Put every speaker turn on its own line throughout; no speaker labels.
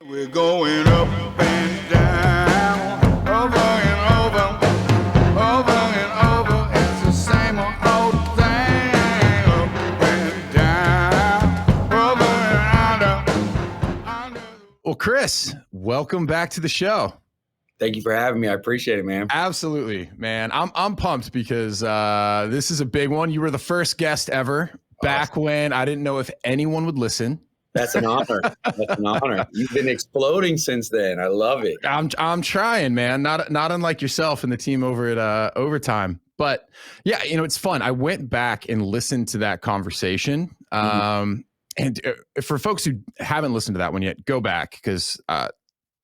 We're going up and down, over and over, over and over. It's the same old thing. Up and down, over and under.
Well, Chris, welcome back to the show.
Thank you for having me. I appreciate it, man.
Absolutely, man. I'm pumped because this is a big one. You were the first guest ever back when I didn't know if anyone would listen.
That's an honor. That's an honor. You've been exploding since then. I love it.
I'm trying, man. Not unlike yourself and the team over at Overtime. But yeah, it's fun. I went back and listened to that conversation. And for folks who haven't listened to that one yet, go back because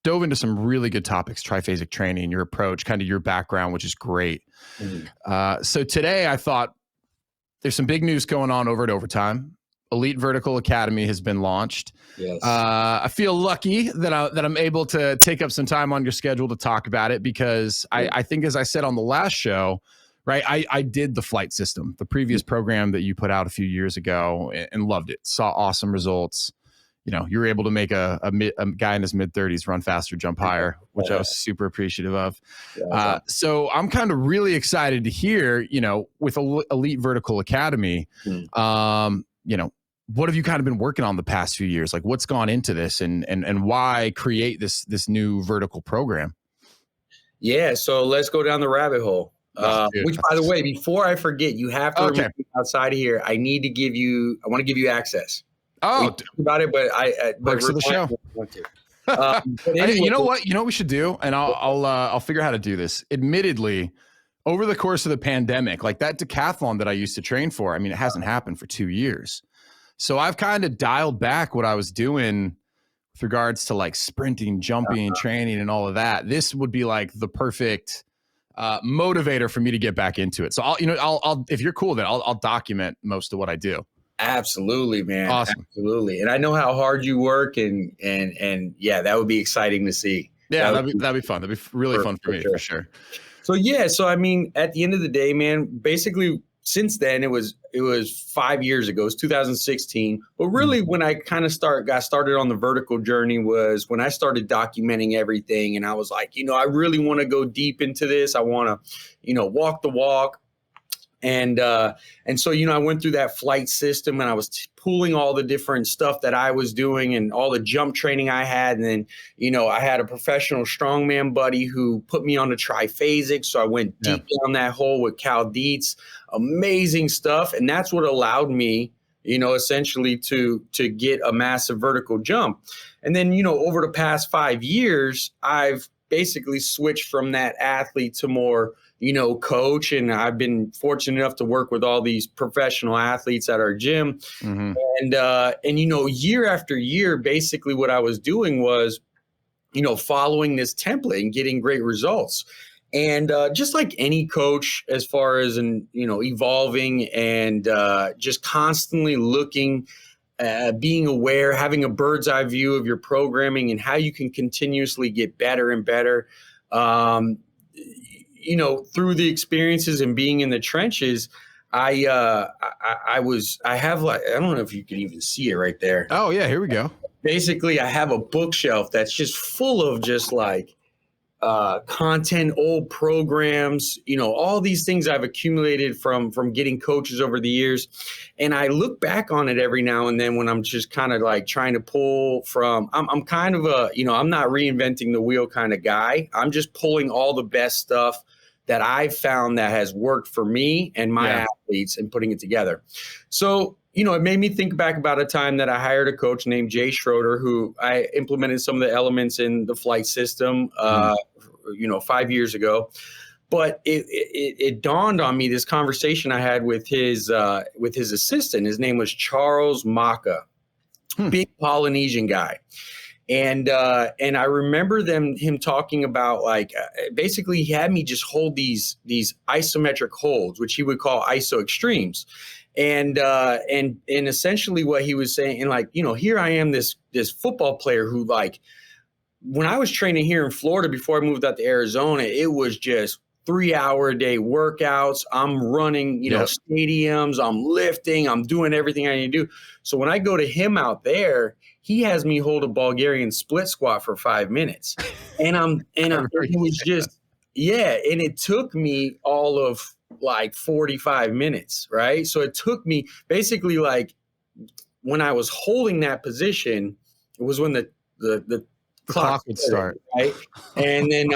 dove into some really good topics: triphasic training, your approach, kind of your background, which is great. So today I thought there's some big news going on over at Overtime. Elite Vertical Academy has been launched.
Yes.
I feel lucky that I'm able to take up some time on your schedule to talk about it because I think, as I said on the last show, right, I did the flight system, the previous program that you put out a few years ago, and loved it. Saw awesome results. You were able to make a guy in his mid-30s run faster, jump higher, which I was super appreciative of.
Yeah,
so I'm kind of really excited to hear, with Elite Vertical Academy, what have you kind of been working on the past few years? Like, what's gone into this and why create this new vertical program?
Yeah. So let's go down the rabbit hole. Which, by the way, before I forget, you have to remember outside of here. I want to give you access.
Oh,
we talked about it, but
perks of the show. Anyway, you know what we should do, and I'll figure out how to do this. Admittedly, over the course of the pandemic, like that decathlon that I used to train for, it hasn't happened for 2 years. So I've kind of dialed back what I was doing with regards to like sprinting, jumping, training, and all of that. This would be like the perfect motivator for me to get back into it. So I'll if you're cool, then I'll document most of what I do.
Absolutely, man.
Awesome.
Absolutely. And I know how hard you work and yeah, that would be exciting to see.
Yeah, that'd be fun. That'd be really fun for me, for sure.
So yeah, at the end of the day, man, basically since then it was 5 years ago, it was 2016. But really when I kind of got started on the vertical journey was when I started documenting everything, and I was like, I really want to go deep into this. I want to, walk the walk. And so, I went through that flight system, and I was pulling all the different stuff that I was doing and all the jump training I had. And then, I had a professional strongman buddy who put me on the triphasic. So I went deep down that hole with Cal Dietz. Amazing stuff. And that's what allowed me, essentially to get a massive vertical jump. And then, over the past 5 years, I've basically switched from that athlete to more coach. And I've been fortunate enough to work with all these professional athletes at our gym. And year after year, basically what I was doing was, following this template and getting great results. And just like any coach, as far as, evolving and just constantly looking, being aware, having a bird's eye view of your programming and how you can continuously get better and better. Through the experiences and being in the trenches, I have, like, I don't know if you can even see it right there.
Oh yeah, here we go. Basically,
I have a bookshelf that's just full of just like content, old programs, all these things I've accumulated from getting coaches over the years. And I look back on it every now and then when I'm just kind of like trying to pull from, I'm kind of I'm not reinventing the wheel kind of guy. I'm just pulling all the best stuff that I've found that has worked for me and my athletes and putting it together. So, it made me think back about a time that I hired a coach named Jay Schroeder, who I implemented some of the elements in the flight system, 5 years ago. But it dawned on me, this conversation I had with his assistant. His name was Charles Maka, big Polynesian guy. And I remember him talking about basically he had me just hold these isometric holds, which he would call iso extremes. And essentially what he was saying, and here I am, this football player who, when I was training here in Florida before I moved out to Arizona, it was just 3-hour-a-day workouts. I'm running, stadiums, I'm lifting, I'm doing everything I need to do. So when I go to him out there, he has me hold a Bulgarian split squat for 5 minutes. And it was just, yeah. And it took me all of like 45 minutes, right? So it took me basically, like, when I was holding that position, it was when the clock
would start,
right? And then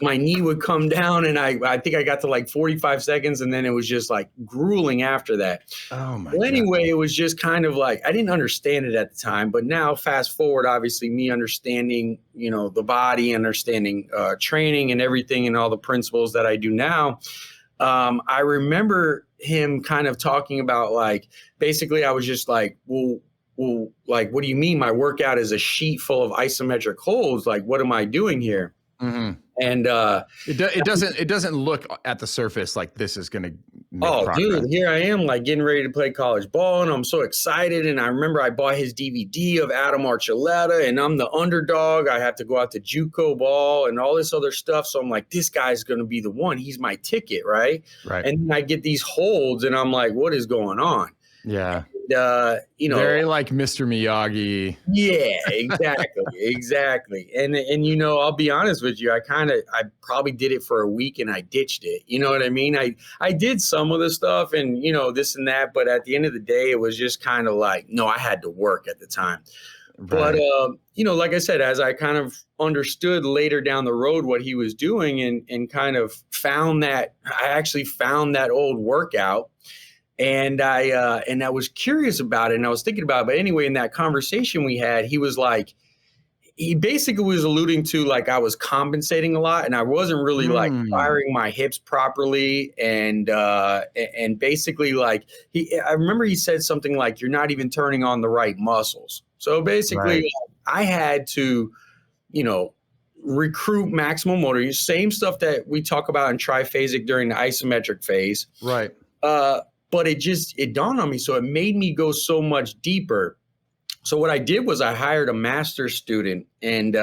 my knee would come down, and I think I got to like 45 seconds, and then it was just like grueling after that.
Oh my
Well, anyway,
God.
it was just kind of like, I didn't understand it at the time, but now fast forward, obviously me understanding, the body, understanding training and everything and all the principles that I do now. I remember him kind of talking about, like, basically I was just like, well, like, what do you mean my workout is a sheet full of isometric holds? Like, what am I doing here?
Mm-hmm.
And
it doesn't look at the surface like this is going to make progress.
Dude, here I am, like, getting ready to play college ball, and I'm so excited. And I remember I bought his DVD of Adam Archuleta, and I'm the underdog. I have to go out to JUCO ball and all this other stuff. So I'm like, this guy's going to be the one. He's my ticket, right? And then I get these holds, and I'm like, what is going on?
Yeah.
And,
very like Mr. Miyagi.
Yeah, exactly. And I'll be honest with you, I probably did it for a week and I ditched it. You know what I mean? I did some of the stuff and, this and that, but at the end of the day, it was just kind of like, no, I had to work at the time. Right. But, like I said, as I kind of understood later down the road what he was doing and kind of I actually found that old workout. And I was curious about it, and I was thinking about it. But anyway, in that conversation we had, he basically was alluding to, like, I was compensating a lot and I wasn't really like firing my hips properly. And basically, like, I remember he said something like, you're not even turning on the right muscles. So basically, I had to, recruit maximal motor use, same stuff that we talk about in triphasic during the isometric phase.
Right.
But it dawned on me. So it made me go so much deeper. So what I did was I hired a master's student, and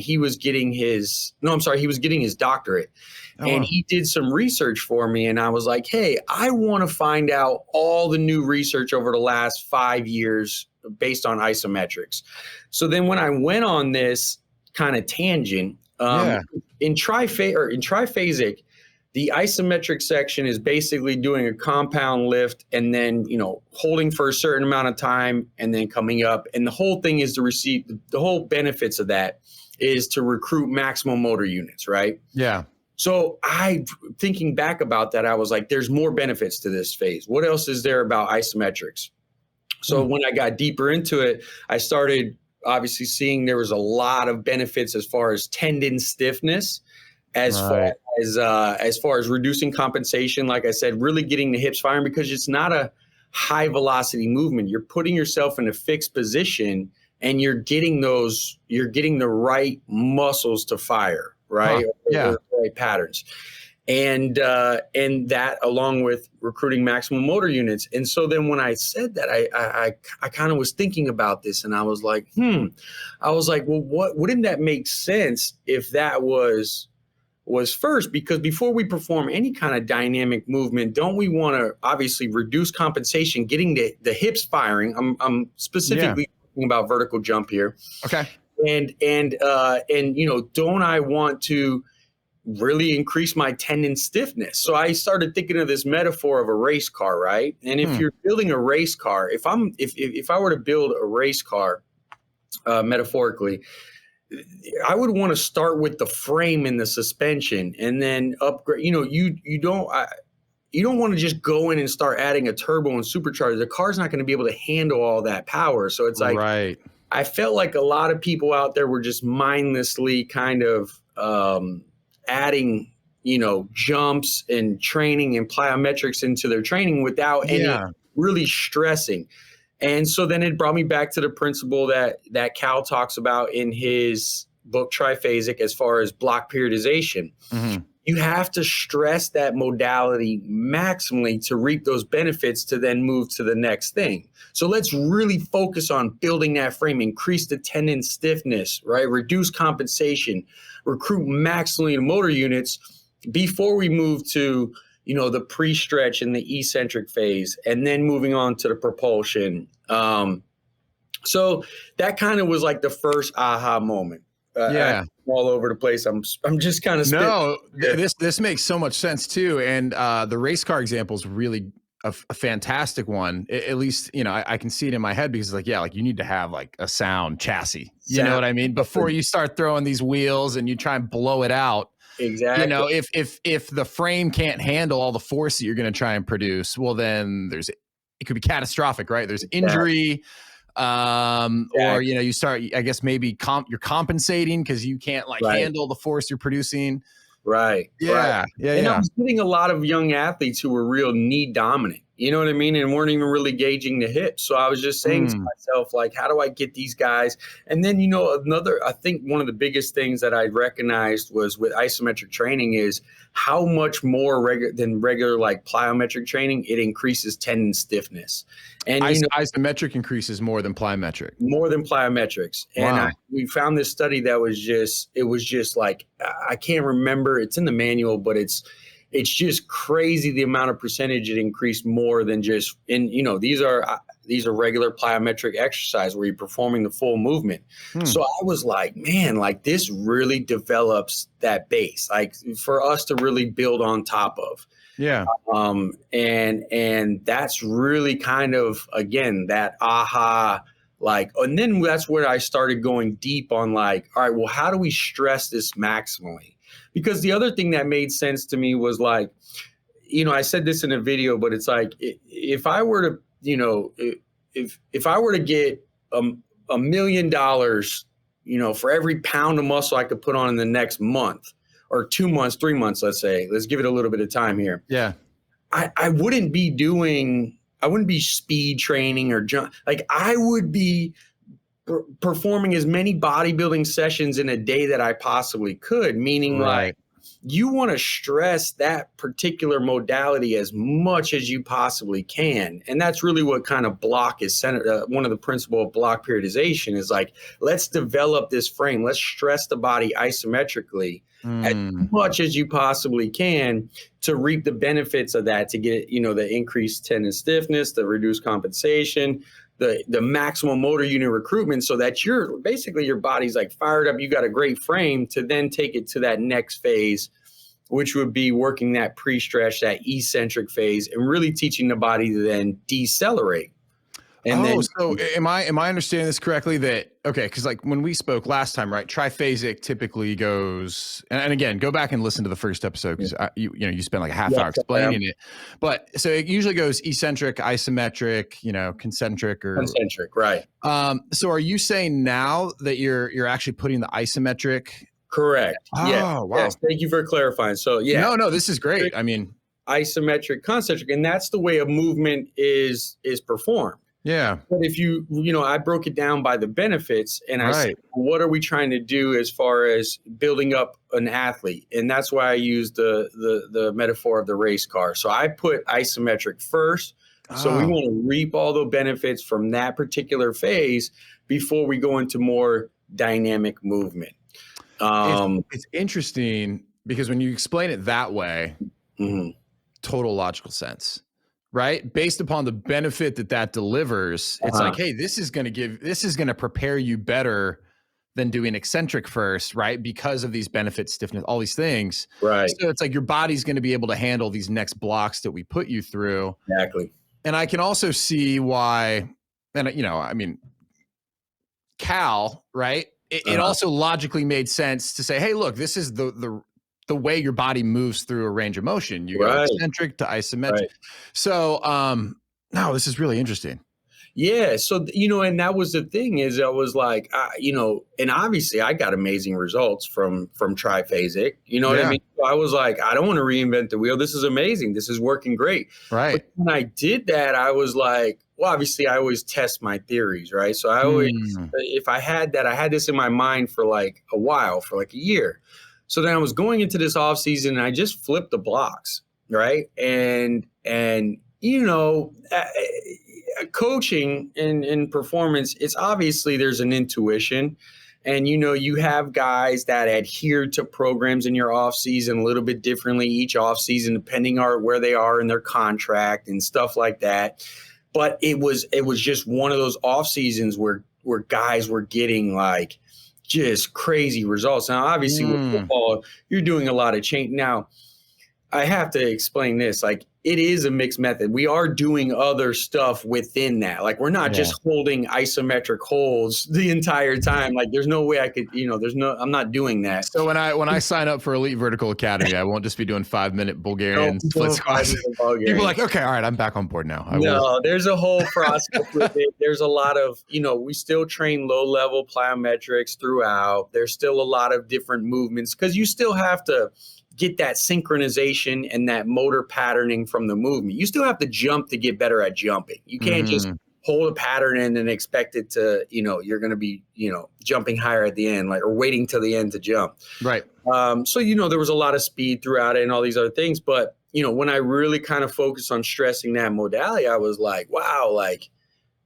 he was getting his doctorate. And he did some research for me. And I was like, hey, I want to find out all the new research over the last 5 years based on isometrics. So then when I went on this kind of tangent, in triphasic, the isometric section is basically doing a compound lift and then, holding for a certain amount of time and then coming up. And the whole thing is to receive the whole benefits of that is to recruit maximal motor units, right?
Yeah.
So thinking back about that, I was like, there's more benefits to this phase. What else is there about isometrics? So when I got deeper into it, I started obviously seeing there was a lot of benefits as far as tendon stiffness, as far as reducing compensation, like I said, really getting the hips firing, because it's not a high velocity movement. You're putting yourself in a fixed position and you're getting the right muscles to fire, right? The right patterns. And that along with recruiting maximal motor units. And so then when I said that, I kind of was thinking about this, and I was like, well, wouldn't that make sense if that was first? Because before we perform any kind of dynamic movement, don't we want to obviously reduce compensation, getting the hips firing? I'm specifically talking about vertical jump here.
Okay.
And don't I want to really increase my tendon stiffness? So I started thinking of this metaphor of a race car, right? And if you're building a race car, if I were to build a race car, metaphorically, I would want to start with the frame and the suspension, and then upgrade. You don't want to just go in and start adding a turbo and supercharger. The car's not going to be able to handle all that power. So it's like, I felt like a lot of people out there were just mindlessly kind of adding, jumps and training and plyometrics into their training without any really stressing. And so then it brought me back to the principle that Cal talks about in his book Triphasic, as far as block periodization. Mm-hmm. You have to stress that modality maximally to reap those benefits to then move to the next thing. So let's really focus on building that frame, increase the tendon stiffness, right? Reduce compensation, recruit maximally the motor units before we move to the pre-stretch and the eccentric phase, and then moving on to the propulsion. So that kind of was like the first aha moment.
Yeah.
All over the place. I'm just kind of
this makes so much sense too. And the race car example is really a fantastic one. At least, you know, I can see it in my head because like, yeah, like you need to have like a sound chassis. You know what I mean? Before you start throwing these wheels and you try and blow it out.
Exactly.
You know, if the frame can't handle all the force that you're going to try and produce, well, then it could be catastrophic, right? There's injury, or, you know, you start, I guess maybe you're compensating because you can't like handle the force you're producing.
Right.
Yeah.
Right.
Yeah.
And I was getting a lot of young athletes who were real knee dominant, you know what I mean? And weren't even really gauging the hips. So I was just saying to myself, like, how do I get these guys? And then, you know, I think one of the biggest things that I recognized was with isometric training is how much more than regular like plyometric training, it increases tendon stiffness. And
isometric increases more than plyometric.
More than plyometrics. And we found this study that was just like, I can't remember, it's in the manual, but it's just crazy the amount of percentage it increased more than just you know, these are regular plyometric exercise where you're performing the full movement. So I was like, man, like this really develops that base, like for us to really build on top of.
Yeah.
And that's really kind of, again, that aha, like, and then that's where I started going deep on like, all right, well, how do we stress this maximally? Because the other thing that made sense to me was like, you know, I said this in a video, but it's like, if I were to, you know, if I were to get $1 million, you know, for every pound of muscle I could put on in the next month or 2 months, 3 months, let's say, let's give it a little bit of time here.
Yeah.
I wouldn't be speed training or jump. Like I would be performing as many bodybuilding sessions in a day that I possibly could, meaning like you want to stress that particular modality as much as you possibly can. And that's really what kind of block is centered. One of the principles of block periodization is like, let's develop this frame. Let's stress the body isometrically as much as you possibly can to reap the benefits of that, to get, you know, the increased tendon stiffness, the reduced compensation, the maximum motor unit recruitment, so that your body's like fired up. You got a great frame to then take it to that next phase, which would be working that pre-stretch, that eccentric phase, and really teaching the body to then decelerate. And
so am I understanding this correctly? That okay, because like when we spoke last time, right? Triphasic typically goes, and again, go back and listen to the first episode because you spent like a half hour explaining it. But so it usually goes eccentric, isometric, you know, concentric,
right?
So are you saying now that you're actually putting the isometric?
Correct.
Oh, wow.
Yes. Thank you for clarifying. So
no, this is great. I mean,
isometric, concentric, and that's the way a movement is performed.
Yeah.
But if I broke it down by the benefits, and I said, what are we trying to do as far as building up an athlete? And that's why I used the metaphor of the race car. So I put isometric first. So we want to reap all the benefits from that particular phase before we go into more dynamic movement.
It's interesting because when you explain it that way, total logical sense. Right? Based upon the benefit that delivers, it's like, hey, this is going to prepare you better than doing eccentric first, right? Because of these benefits, stiffness, all these things.
Right.
So it's like your body's going to be able to handle these next blocks that we put you through.
Exactly.
And I can also see why, and you know, I mean, Cal, right? It also logically made sense to say, hey, look, this is the way your body moves through a range of motion. You go eccentric to isometric. So, no, this is really interesting.
Yeah. So, you know, and that was the thing is I was like, you know, and obviously I got amazing results from triphasic, you know what I mean? So I was like, I don't want to reinvent the wheel. This is amazing. This is working great.
Right.
But when I did that, I was like, well, obviously I always test my theories, right? So I always, if I had this in my mind for like a while, for like a year. So then I was going into this off season and I just flipped the blocks, right? And you know, coaching and performance, it's obviously there's an intuition, and you know, you have guys that adhere to programs in your off season a little bit differently each off season, depending on where they are in their contract and stuff like that. But it was just one of those off seasons where where guys were getting like just crazy results. Now, obviously with football, you're doing a lot of change. Now, I have to explain this. Like, it is a mixed method. We are doing other stuff within that. Like, we're not just holding isometric holds the entire time. Like, there's no way I could, I'm not doing that.
So when I sign up for Elite Vertical Academy, I won't just be doing 5-minute Bulgarian split squats. People are like, okay, all right, I'm back on board now.
There's a whole process with it. There's a lot of, we still train low level plyometrics throughout. There's still a lot of different movements because you still have to get that synchronization and that motor patterning from the movement. You still have to jump to get better at jumping. You can't just hold a pattern in and expect it to, you're going to be, jumping higher at the end, like, or waiting till the end to jump.
Right.
So, there was a lot of speed throughout it and all these other things. But, when I really kind of focused on stressing that modality, I was like, wow, like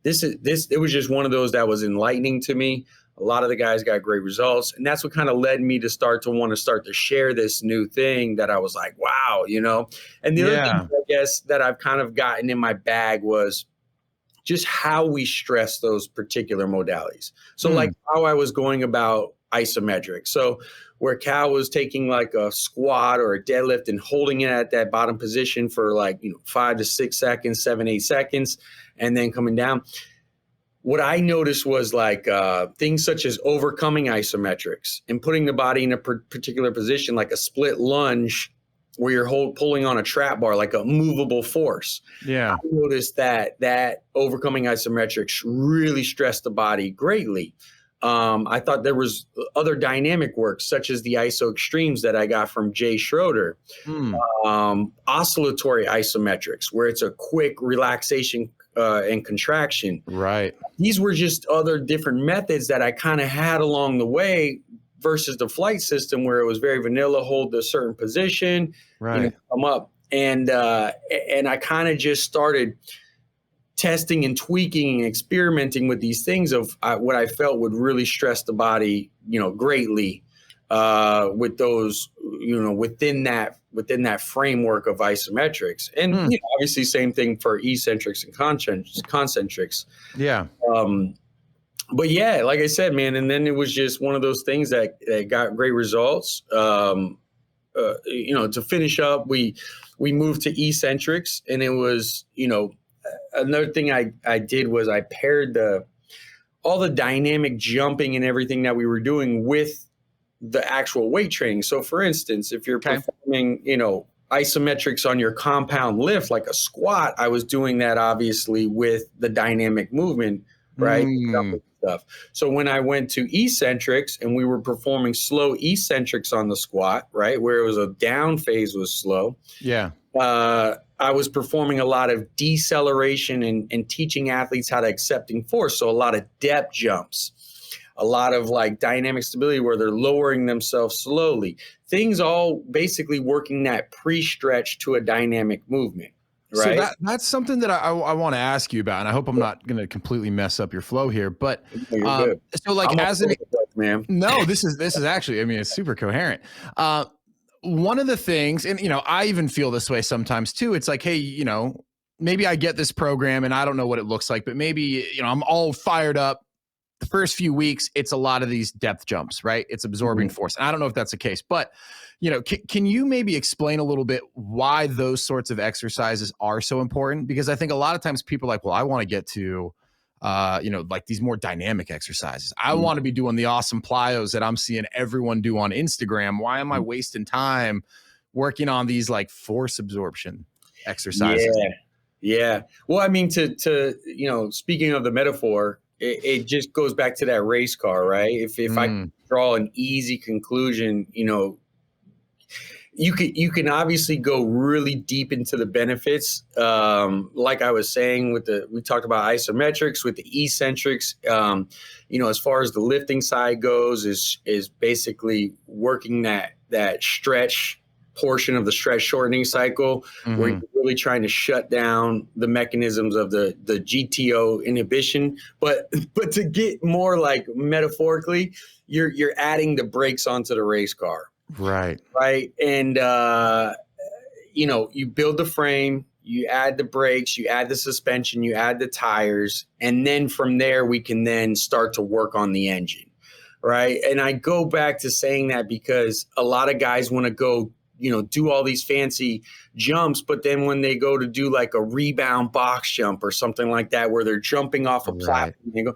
it was just one of those that was enlightening to me. A lot of the guys got great results. And that's what kind of led me to start to share this new thing that I was like, wow, And the other thing, I guess, that I've kind of gotten in my bag was just how we stress those particular modalities. So like how I was going about isometric. So where Cal was taking like a squat or a deadlift and holding it at that bottom position for like, 5 to 6 seconds, 7, 8 seconds, and then coming down. What I noticed was like things such as overcoming isometrics and putting the body in a particular position, like a split lunge where you're pulling on a trap bar, like a movable force.
Yeah.
I noticed that overcoming isometrics really stressed the body greatly. I thought there was other dynamic work, such as the iso extremes that I got from Jay Schroeder, oscillatory isometrics, where it's a quick relaxation and contraction.
Right.
These were just other different methods that I kind of had along the way versus the flight system where it was very vanilla, hold a certain position, come up. And I kind of just started testing and tweaking and experimenting with these things of what I felt would really stress the body, greatly with those, within that framework of isometrics. And obviously same thing for eccentrics and concentrics. Yeah. But yeah, like I said, man, and then it was just one of those things that got great results. To finish up, we moved to eccentrics, and it was, another thing I did was I paired all the dynamic jumping and everything that we were doing with the actual weight training. So for instance, if you're performing, isometrics on your compound lift, like a squat, I was doing that obviously with the dynamic movement, right? Stuff. So when I went to eccentrics and we were performing slow eccentrics on the squat, right, where it was a down phase was slow. Yeah. I was performing a lot of deceleration and teaching athletes how to accepting force. So a lot of depth jumps, a lot of like dynamic stability where they're lowering themselves slowly. Things all basically working that pre-stretch to a dynamic movement. Right.
So that's something that I want to ask you about, and I hope I'm not going to completely mess up your flow here. But so like this is actually, I mean, it's super coherent. One of the things, and I even feel this way sometimes too. It's like, hey, maybe I get this program and I don't know what it looks like, but maybe I'm all fired up. The first few weeks, it's a lot of these depth jumps, right? It's absorbing force. And I don't know if that's the case, but can you maybe explain a little bit why those sorts of exercises are so important? Because I think a lot of times people are like, well, I want to get to, like these more dynamic exercises. I want to be doing the awesome plyos that I'm seeing everyone do on Instagram. Why am I wasting time working on these like force absorption exercises?
Yeah. Well, I mean, to speaking of the metaphor, it just goes back to that race car, right? If I draw an easy conclusion, you can obviously go really deep into the benefits. Like I was saying we talked about isometrics with the eccentrics, as far as the lifting side goes is basically working that stretch portion of the stretch shortening cycle where you're really trying to shut down the mechanisms of the GTO inhibition. But to get more like metaphorically, you're adding the brakes onto the race car. Right. And, you build the frame, you add the brakes, you add the suspension, you add the tires, and then from there we can then start to work on the engine, right? And I go back to saying that because a lot of guys want to go, do all these fancy jumps, but then when they go to do like a rebound box jump or something like that, where they're jumping off a platform,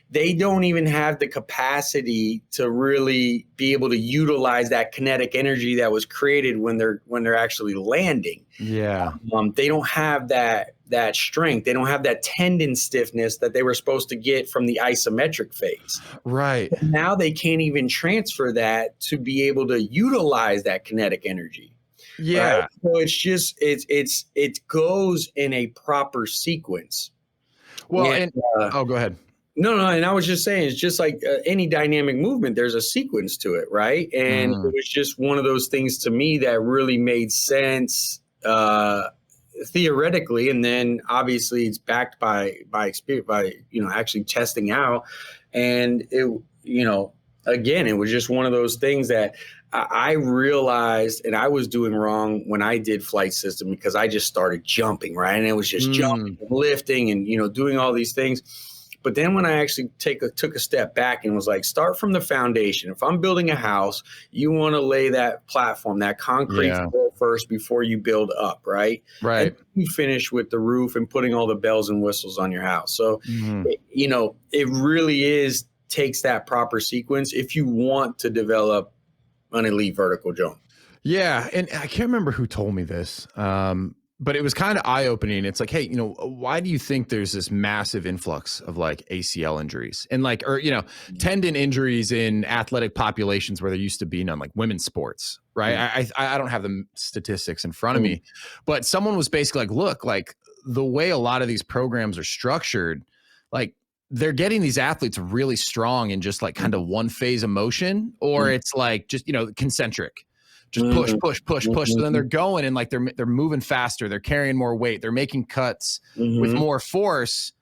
they don't even have the capacity to really be able to utilize that kinetic energy that was created when they're actually landing.
Yeah.
They don't have that strength. They don't have that tendon stiffness that they were supposed to get from the isometric phase.
Right.
Now they can't even transfer that to be able to utilize that kinetic energy.
Yeah.
Right? So it's just, it goes in a proper sequence.
Well, go ahead.
No. And I was just saying, it's just like any dynamic movement, there's a sequence to it. Right. And it was just one of those things to me that really made sense, theoretically, and then obviously it's backed by experience, by actually testing out. And it again, it was just one of those things that I realized, and I was doing wrong when I did flight system, because I just started jumping, right? And it was just jumping and lifting and doing all these things. But then when I actually took a step back and was like, start from the foundation. If I'm building a house, you want to lay that platform, that concrete floor first before you build up, right?
Right.
And you finish with the roof and putting all the bells and whistles on your house. So, it really takes that proper sequence if you want to develop an elite vertical jump.
Yeah. And I can't remember who told me this. But it was kind of eye-opening. It's like, hey, why do you think there's this massive influx of like ACL injuries and tendon injuries in athletic populations where there used to be none, like women's sports, right? I don't have the statistics in front of me, but someone was basically like, look, like the way a lot of these programs are structured, like they're getting these athletes really strong in just like kind of one phase of motion, or it's like just, concentric. Just push. So then they're going and like they're moving faster. They're carrying more weight. They're making cuts with more force.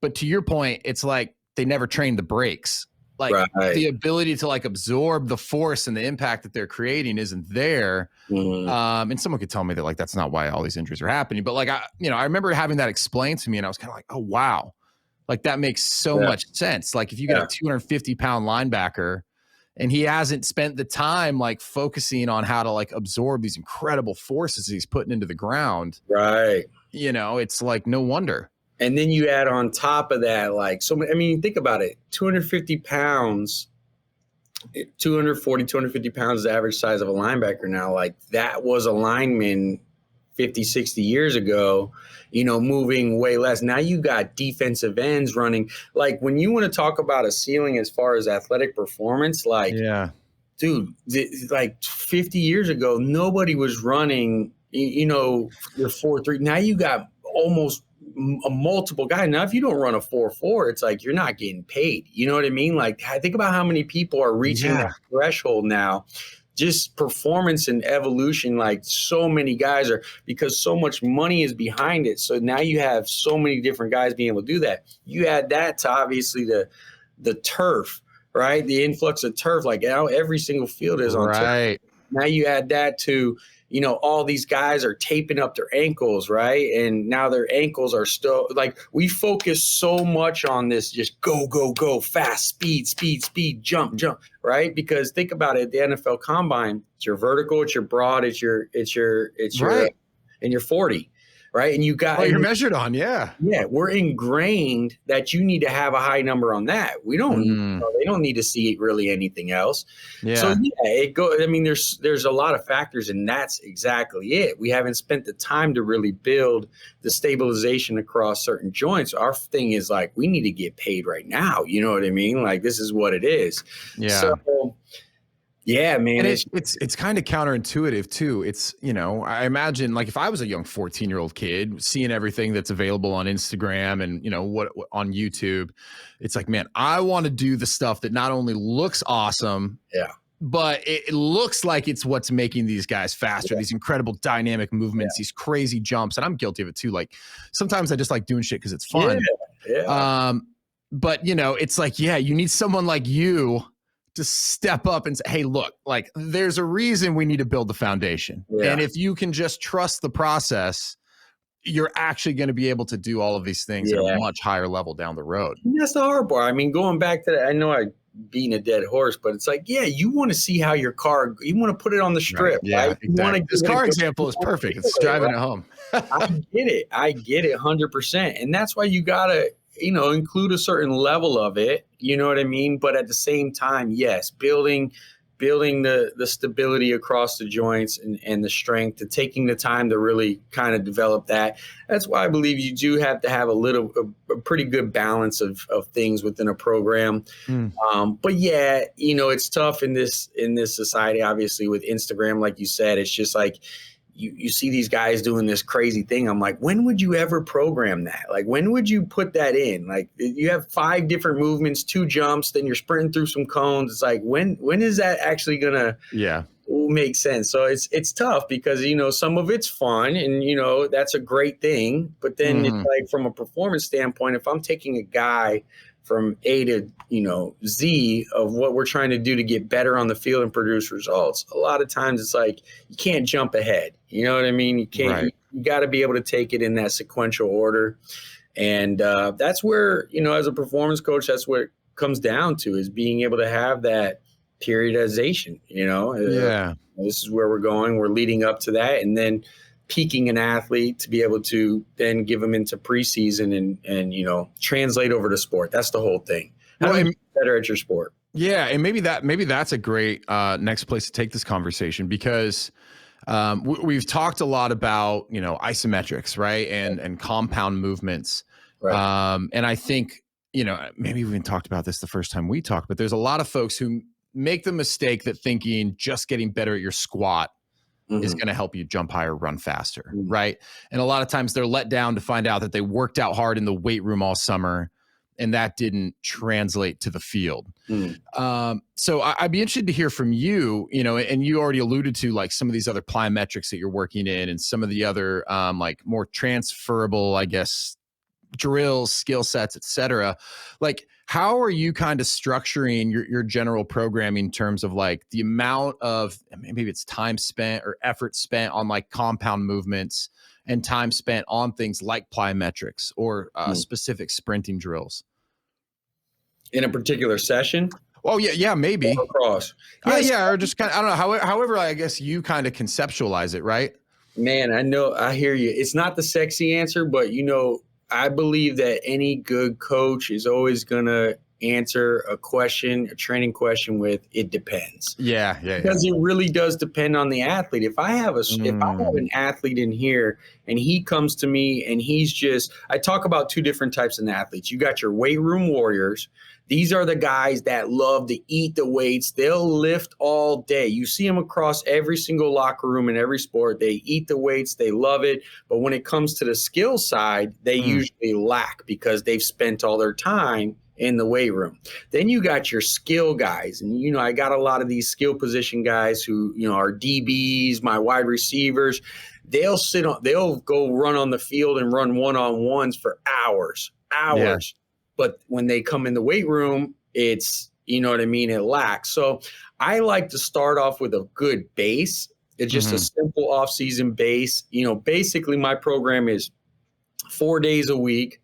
But to your point, it's like they never trained the brakes. Like the ability to like absorb the force and the impact that they're creating isn't there. And someone could tell me that like that's not why all these injuries are happening. But like I remember having that explained to me, and I was kind of like, oh wow, like that makes so much sense. Like if you get a 250-pound linebacker, and he hasn't spent the time like focusing on how to like absorb these incredible forces he's putting into the ground.
Right.
It's like no wonder.
And then you add on top of that, like, so, I mean, think about it, 250 pounds, 250 pounds is the average size of a linebacker now. Like that was a lineman 50, 60 years ago, moving way less. Now you got defensive ends running. Like when you want to talk about a ceiling as far as athletic performance, like, dude, like 50 years ago, nobody was running, your 4.3. Now you got almost a multiple guy. Now, if you don't run a 4.4, it's like you're not getting paid. You know what I mean? Like, think about how many people are reaching that threshold now. Just performance and evolution, like so many guys are, because so much money is behind it. So now you have so many different guys being able to do that. You add that to obviously the turf, right? The influx of turf, like now every single field is on turf. Now you add that to, all these guys are taping up their ankles, right? And now their ankles are still like, we focus so much on this, just go, fast, speed, jump, right? Because think about it, the NFL Combine, it's your vertical, it's your broad, it's your and your 40, right? And you got
you're measured on,
we're ingrained that you need to have a high number on that. We don't they don't need to see really anything else. So I mean, there's a lot of factors, and that's exactly it. We haven't spent the time to really build the stabilization across certain joints. Our thing is like, we need to get paid right now. You know what I mean? Like, this is what it is. So yeah, man.
And it's kind of counterintuitive too. It's, I imagine like if I was a young 14-year-old kid seeing everything that's available on Instagram and, what on YouTube, it's like, man, I want to do the stuff that not only looks awesome, but it looks like it's what's making these guys faster, these incredible dynamic movements, these crazy jumps. And I'm guilty of it too. Like sometimes I just like doing shit because it's fun. But it's like, you need someone like you to step up and say, hey, look, like there's a reason we need to build the foundation. And if you can just trust the process, you're actually going to be able to do all of these things at a much higher level down the road.
That's the hard part. I mean, going back to that, I know I beating a dead horse, but it's like, yeah, you want to see how your car, you want to put it on the strip.
Right. Yeah,
right?
exactly. This car example is perfect. It's driving it home.
I get it 100%. And that's why you got to, include a certain level of it, you know what I mean? But at the same time, yes, building the stability across the joints and the strength, to taking the time to really kind of develop that. That's why I believe you do have to have a pretty good balance of things within a program. But yeah, it's tough in this society, obviously, with Instagram, like you said. It's just like, you see these guys doing this crazy thing. I'm like, when would you ever program that? Like, when would you put that in? Like, you have 5 different movements, 2 jumps, then you're sprinting through some cones. It's like, when is that actually gonna make sense? So it's tough because, some of it's fun and, that's a great thing. But then it's like, from a performance standpoint, if I'm taking a guy from A to, Z of what we're trying to do to get better on the field and produce results, a lot of times it's like, you can't jump ahead. You know what I mean? You can't,
Right.
you got to be able to take it in that sequential order. And that's where, as a performance coach, that's what it comes down to, is being able to have that periodization, this is where we're going. We're leading up to that. And then peaking an athlete to be able to then give them into preseason and translate over to sport. That's the whole thing. How do you get better at your sport?
Yeah, and maybe that's a great next place to take this conversation, because we've talked a lot about isometrics, right, and compound movements,
right.
And I think maybe we even talked about this the first time we talked, but there's a lot of folks who make the mistake that thinking just getting better at your squat is going to help you jump higher, run faster, right? And a lot of times they're let down to find out that they worked out hard in the weight room all summer, and that didn't translate to the field. So I'd be interested to hear from you, and you already alluded to like some of these other plyometrics that you're working in, and some of the other like more transferable, I guess, drills, skill sets, et cetera. Like, how are you kind of structuring your general programming in terms of like the amount of, maybe it's time spent or effort spent on like compound movements, and time spent on things like plyometrics or specific sprinting drills
in a particular session?
Oh yeah, maybe
across.
Or just kind of, I don't know, however I guess you kind of conceptualize it, right?
Man, I hear you. It's not the sexy answer, but I believe that any good coach is always going to answer a training question with, it depends.
Yeah.
Because it really does depend on the athlete. If I have an athlete in here and he comes to me and I talk about 2 different types of athletes. You got your weight room warriors. These are the guys that love to eat the weights. They'll lift all day. You see them across every single locker room in every sport. They eat the weights. They love it. But when it comes to the skill side, they usually lack because they've spent all their time in the weight room. Then you got your skill guys. And, I got a lot of these skill position guys who, are DBs, my wide receivers. They'll go run on the field and run one-on-ones for hours. Yeah. But when they come in the weight room, it's, it lacks. So I like to start off with a good base. It's just a simple off-season base. Basically my program is 4 days a week,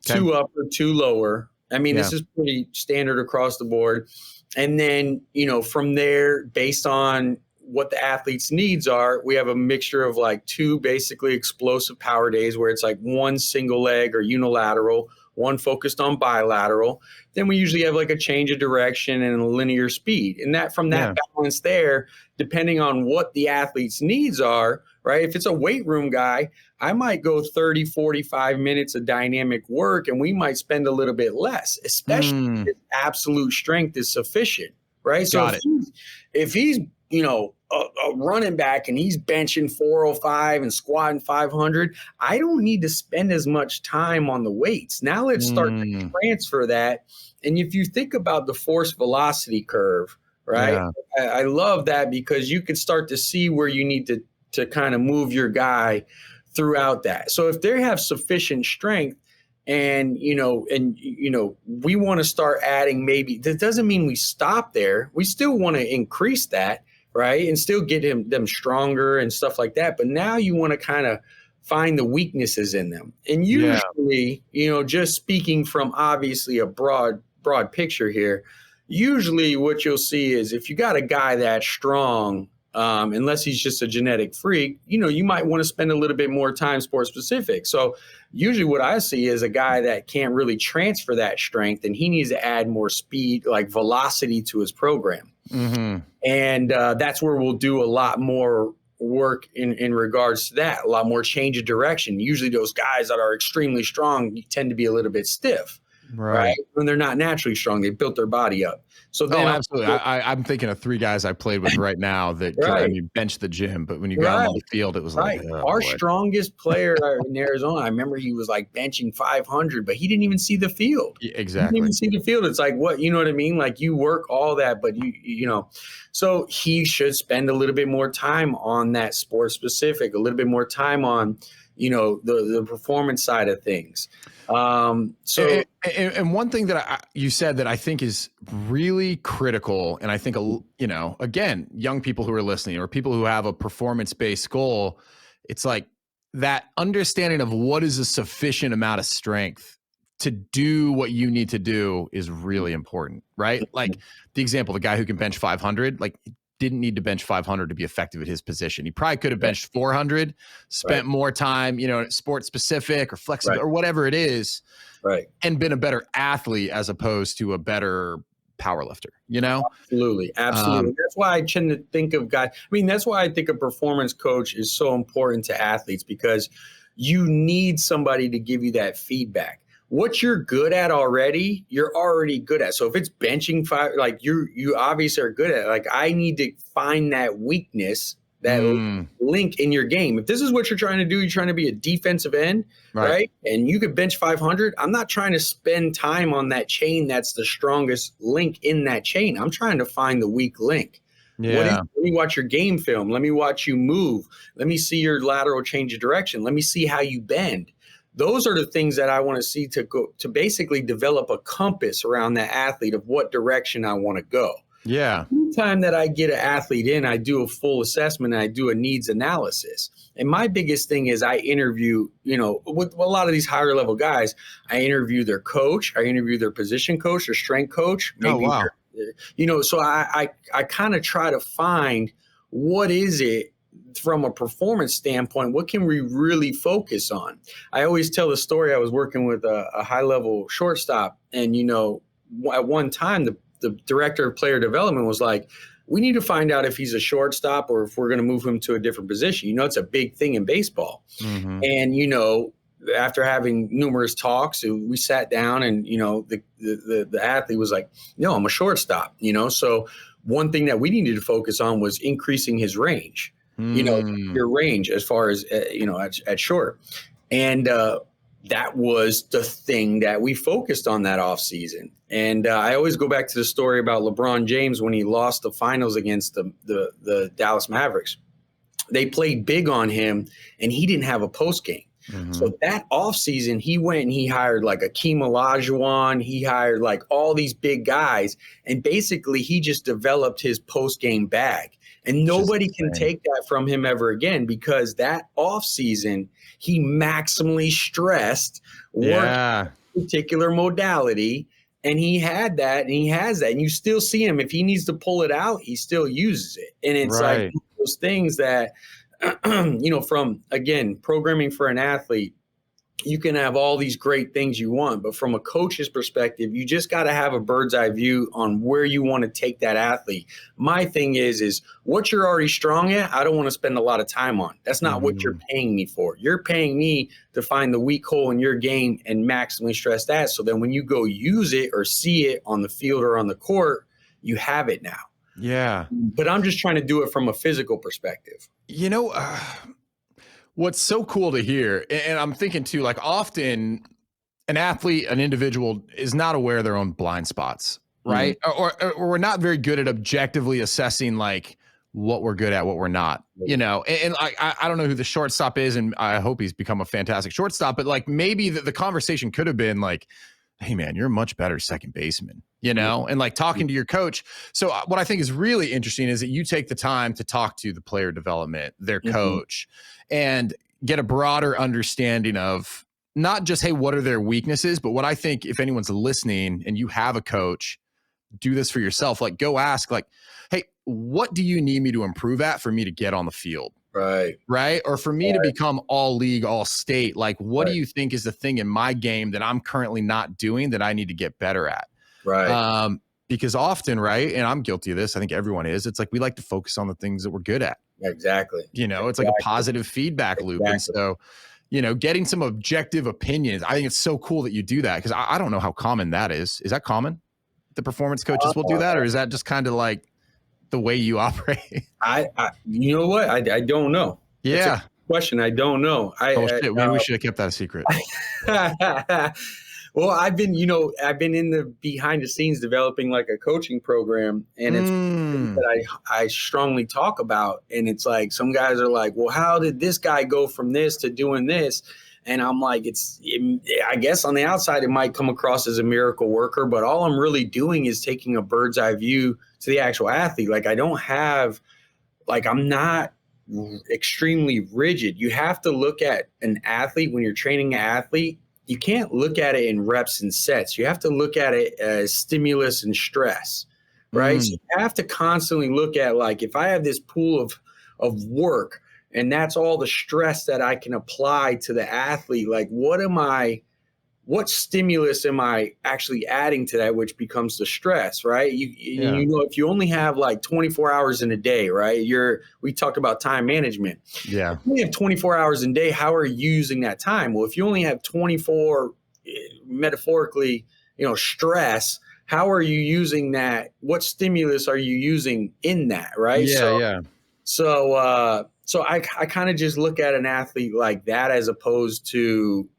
2 upper, 2 lower. This is pretty standard across the board. And then, from there, based on what the athlete's needs are, we have a mixture of like 2 basically explosive power days where it's like 1 single leg or unilateral, 1 focused on bilateral. Then we usually have like a change of direction and a linear speed. And that from that balance there, depending on what the athlete's needs are, right? If it's a weight room guy, I might go 30, 45 minutes of dynamic work, and we might spend a little bit less, especially if absolute strength is sufficient, right? So if he's a running back and he's benching 405 and squatting 500, I don't need to spend as much time on the weights. Now let's start to transfer that. And if you think about the force velocity curve, right? Yeah. I love that because you can start to see where you need to kind of move your guy throughout that. So if they have sufficient strength, and we want to start adding, maybe that doesn't mean we stop there. We still want to increase that, right? And still get them stronger and stuff like that. But now you want to kind of find the weaknesses in them. And usually, just speaking from obviously a broad picture here, usually what you'll see is if you got a guy that's strong, unless he's just a genetic freak, you might want to spend a little bit more time sport specific. So usually what I see is a guy that can't really transfer that strength, and he needs to add more speed, like velocity to his program.
Mm-hmm.
And that's where we'll do a lot more work in regards to that, a lot more change of direction. Usually those guys that are extremely strong tend to be a little bit stiff, right? When they're not naturally strong, they built their body up. So then
absolutely. I'm thinking of 3 guys I played with right now that could bench the gym, but when you got them on the field, it was like,
our strongest player in Arizona, I remember he was like benching 500, but he didn't even see the field.
Exactly.
He didn't even see the field. It's like, what, you know what I mean? Like, you work all that, but so he should spend a little bit more time on that sport specific, a little bit more time on, the performance side of things. And
one thing that you said that I think is really critical, and I think, again, young people who are listening or people who have a performance-based goal, it's like that understanding of what is a sufficient amount of strength to do what you need to do is really important, right? Like the example, the guy who can bench 500, like, didn't need to bench 500 to be effective at his position. He probably could have benched 400, spent more time, sport specific or flexible or whatever it is, and been a better athlete as opposed to a better power lifter,
Absolutely. That's why I tend to think of guys. I mean, that's why I think a performance coach is so important to athletes, because you need somebody to give you that feedback. What you're good at already, you're already good at. So if it's benching 5, like you obviously are good at it. Like, I need to find that weakness, that link in your game. If this is what you're trying to do, you're trying to be a defensive end, right? And you could bench 500. I'm not trying to spend time on that chain that's the strongest link in that chain. I'm trying to find the weak link. Let me watch your game film. Let me watch you move. Let me see your lateral change of direction. Let me see how you bend. Those are the things that I want to see to basically develop a compass around that athlete of what direction I want to go.
Yeah.
Anytime that I get an athlete in, I do a full assessment and I do a needs analysis. And my biggest thing is I interview, with a lot of these higher level guys, I interview their coach, I interview their position coach, their strength coach. Maybe so I kind of try to find what is it from a performance standpoint, what can we really focus on? I always tell the story. I was working with a high-level shortstop, and, at one time, the director of player development was like, we need to find out if he's a shortstop or if we're going to move him to a different position. It's a big thing in baseball. Mm-hmm. And, after having numerous talks, we sat down and, the athlete was like, no, I'm a shortstop, So one thing that we needed to focus on was increasing his range. Your range as far as, at short. And that was the thing that we focused on that offseason. And I always go back to the story about LeBron James when he lost the finals against the Dallas Mavericks. They played big on him, and he didn't have a post game. Mm-hmm. So that offseason, he went and he hired like Akeem Olajuwon. He hired like all these big guys. And basically, he just developed his post game bag. And nobody can take that from him ever again, because that offseason, he maximally stressed one particular modality. And he had that, and he has that. And you still see him. If he needs to pull it out, he still uses it. And it's like those things that, from, again, programming for an athlete, you can have all these great things you want, but from a coach's perspective, you just got to have a bird's eye view on where you want to take that athlete. My thing is what you're already strong at, I don't want to spend a lot of time on. That's not what you're paying me for. You're paying me to find the weak hole in your game and maximally stress that. So then when you go use it or see it on the field or on the court, you have it now.
Yeah.
But I'm just trying to do it from a physical perspective.
What's so cool to hear, and I'm thinking too, like often an athlete, an individual is not aware of their own blind spots, right? Mm-hmm. Or we're not very good at objectively assessing like what we're good at, what we're not, and I don't know who the shortstop is, and I hope he's become a fantastic shortstop, but like maybe the conversation could have been like, hey man, you're a much better second baseman, and like talking to your coach. So what I think is really interesting is that you take the time to talk to the player development, their coach, and get a broader understanding of not just, hey, what are their weaknesses, but what I think if anyone's listening and you have a coach, do this for yourself. Like, go ask, like, hey, what do you need me to improve at for me to get on the field? Right. Or for me to become all league, all state. Like, what do you think is the thing in my game that I'm currently not doing that I need to get better at? Because often, right, and I'm guilty of this, I think everyone is, it's like we like to focus on the things that we're good at.
Exactly.
You know, it's like a positive feedback loop. And so, you know, getting some objective opinions, I think it's so cool that you do that, because I don't know how common that is. Is that common? The performance coaches will do that, or is that just kind of like the way you operate?
You know what? I don't know.
Yeah.
It's a question. I don't know.
Shit. Maybe we should have kept that a secret.
Well, I've been in the behind the scenes developing like a coaching program, and it's that I strongly talk about. And it's like, some guys are like, well, how did this guy go from this to doing this? And I'm like, I guess on the outside, it might come across as a miracle worker, but all I'm really doing is taking a bird's eye view to the actual athlete. Like, I'm not extremely rigid. You have to look at an athlete when you're training an athlete. You can't look at it in reps and sets. You have to look at it as stimulus and stress, right? So you have to constantly look at, like, if I have this pool of work, and that's all the stress that I can apply to the athlete, like, what stimulus am I actually adding to that, which becomes the stress, right? You know, if you only have like 24 hours in a day, right? We talked about time management.
Yeah.
If you only have 24 hours in a day, how are you using that time? Well, if you only have 24, metaphorically, you know, stress, how are you using that? What stimulus are you using in that, right? So I kind of just look at an athlete like that, as opposed to,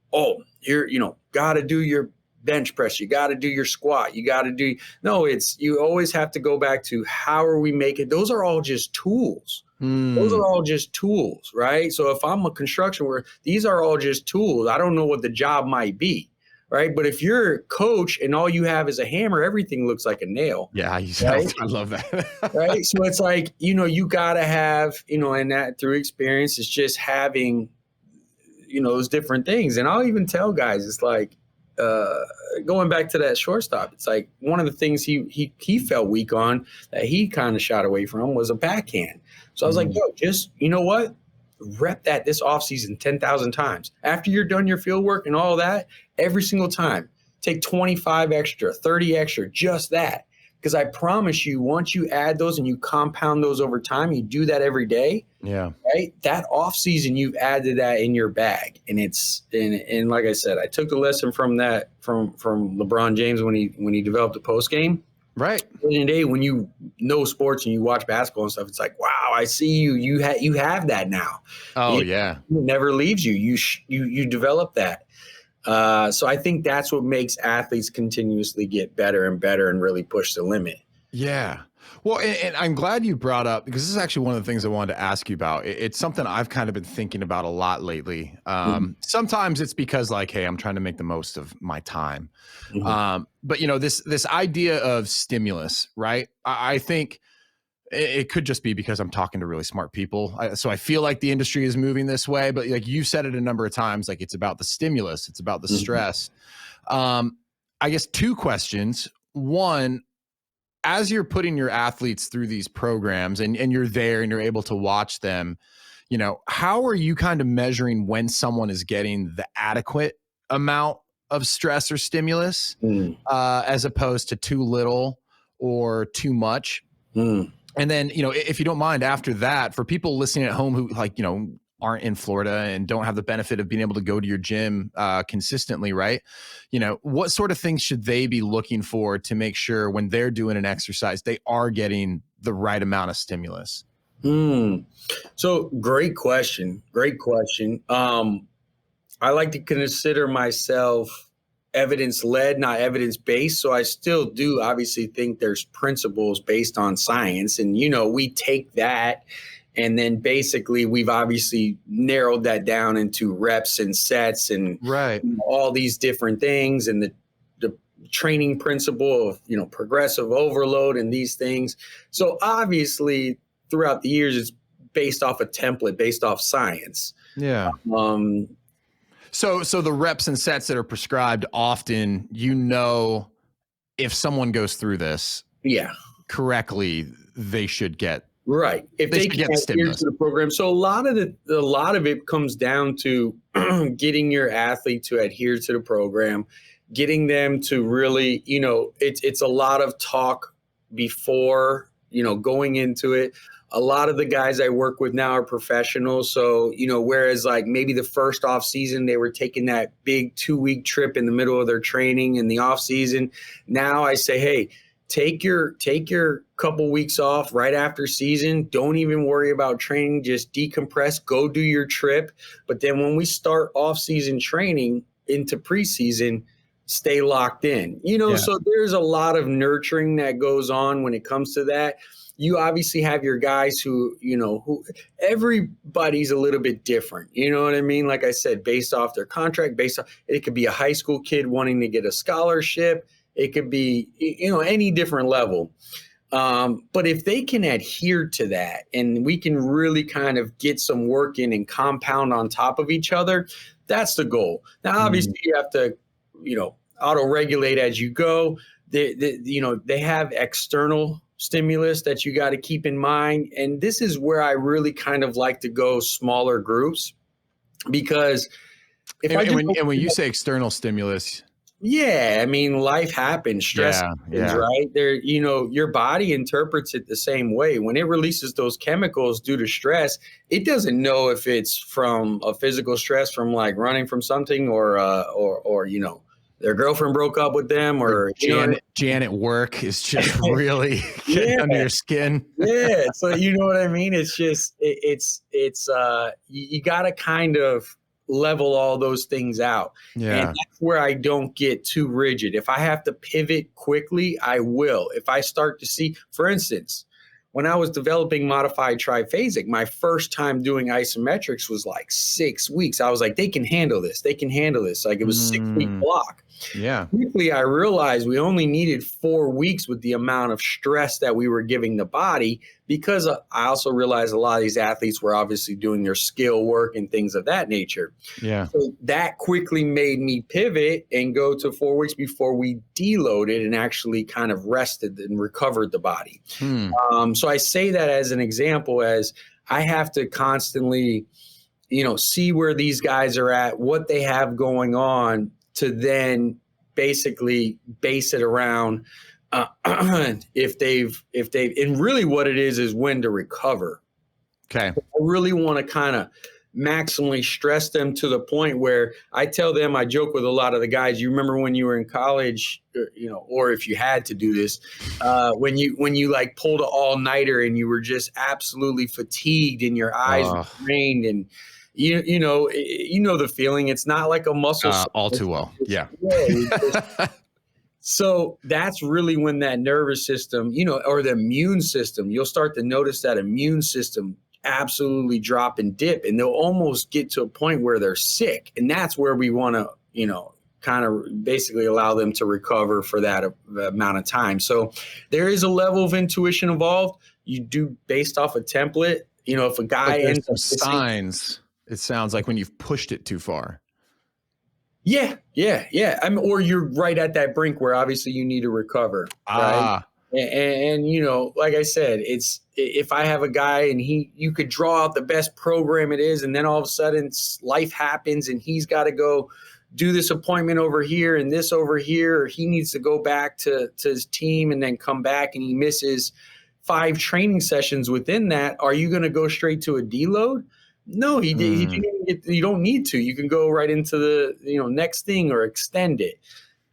got to do your bench press, you got to do your squat, you always have to go back to, how are we making, those are all just tools. Those are all just tools, right? So if I'm a construction worker, these are all just tools. I don't know what the job might be, right? But if you're a coach and all you have is a hammer, everything looks like a nail.
Yeah,
right?
I love that.
Right? So it's like, you got to have, and that through experience, it's just having, those different things. And I'll even tell guys, it's like, going back to that shortstop, it's like one of the things he felt weak on, that he kind of shot away from, was a backhand. So I was like, yo, just, you know what? Rep that this offseason 10,000 times. After you're done your field work and all that, every single time, take 25 extra, 30 extra, just that. Because I promise you, once you add those and you compound those over time, you do that every day.
Yeah.
Right. That off season, you've added that in your bag. And and like I said, I took the lesson from that, from LeBron James when he developed the post game.
Right.
At the end of the day, when you know sports and you watch basketball and stuff, it's like, wow, I see you. You have that now.
Oh,
it never leaves you. You develop that. So I think that's what makes athletes continuously get better and better and really push the limit.
Yeah. Well, and I'm glad you brought up, because this is actually one of the things I wanted to ask you about. It's something I've kind of been thinking about a lot lately. Sometimes it's because, like, hey, I'm trying to make the most of my time. But this idea of stimulus, right? I think it could just be because I'm talking to really smart people. So I feel like the industry is moving this way, but like you said it a number of times, like, it's about the stimulus, it's about the stress. I guess two questions. One, as you're putting your athletes through these programs and you're there and you're able to watch them, how are you kind of measuring when someone is getting the adequate amount of stress or stimulus, as opposed to too little or too much? And then, if you don't mind, after that, for people listening at home who, like, aren't in Florida and don't have the benefit of being able to go to your gym consistently, right? What sort of things should they be looking for to make sure when they're doing an exercise, they are getting the right amount of stimulus?
So great question. I like to consider myself evidence-led, not evidence-based. So I still do obviously think there's principles based on science. And, we take that, and then basically we've obviously narrowed that down into reps and sets and all these different things, and the training principle of, progressive overload and these things. So obviously throughout the years, it's based off a template, based off science.
Yeah.
Um,
So the reps and sets that are prescribed often, you know, if someone goes through this correctly, they should get
right. If they
should
can
get the
adhere
stimulus.
to the program. So a lot of it comes down to getting your athlete to adhere to the program, getting them to really, you know, it's a lot of talk before, you know, going into it. A lot of the guys I work with now are professionals. So, you know, whereas like maybe the first off season, they were taking that big 2-week trip in the middle of their training in the off season. Now I say, hey, take your couple weeks off right after season. Don't even worry about training. Just decompress, go do your trip. But then when we start off season training into preseason, stay locked in, you know, so there's a lot of nurturing that goes on when it comes to that. You obviously have your guys who, you know, who everybody's a little bit different. You know what I mean? Like I said, based off their contract, it could be a high school kid wanting to get a scholarship. It could be, you know, any different level. But if they can adhere to that and we can really kind of get some work in and compound on top of each other, that's the goal. Now, obviously, you have to, you know, auto-regulate as you go. You know, they have external stimulus that you got to keep in mind. And this is where I really kind of like to go smaller groups, because
when you say external stimulus,
I mean, life happens, stress happens, right? There, you know, your body interprets it the same way. When it releases those chemicals due to stress, it doesn't know if it's from a physical stress from like running from something or you know, their girlfriend broke up with them, or
Janet work is just really getting under your skin.
So you know what I mean? It's just you got to kind of level all those things out. And that's where I don't get too rigid. If I have to pivot quickly, I will. If I start to see, for instance, when I was developing modified triphasic, my first time doing isometrics was like 6 weeks. I was like, they can handle this. They can handle this. Like it was a 6-week block. Quickly, I realized we only needed 4 weeks with the amount of stress that we were giving the body, because I also realized a lot of these athletes were obviously doing their skill work and things of that nature. So that quickly made me pivot and go to 4 weeks before we deloaded and actually kind of rested and recovered the body. So I say that as an example, as I have to constantly, you know, see where these guys are at, what they have going on, to then basically base it around if they've, and really what it is when to recover. I really want to kind of maximally stress them to the point where I tell them, I joke with a lot of the guys, you remember when you were in college, you know, or if you had to do this, when you like pulled an all-nighter and you were just absolutely fatigued and your eyes were drained, and you know the feeling. It's not like a muscle
all too well.
So that's really when that nervous system, you know, or the immune system, you'll start to notice that immune system absolutely drop and dip, and they'll almost get to a point where they're sick. And that's where we want to, you know, kind of basically allow them to recover for that amount of time. So there is a level of intuition involved. You do based off a template. You know, if a guy ends up
signs, it sounds like when you've pushed it too far.
I mean, or you're right at that brink where obviously you need to recover. Right? And you know, like I said, it's, if I have a guy and you could draw out the best program it is, and then all of a sudden life happens and he's got to go do this appointment over here and this over here, or he needs to go back to his team and then come back and he misses 5 training sessions within that. Are you going to go straight to a deload? No, you don't need to. You can go right into the, you know, next thing or extend it.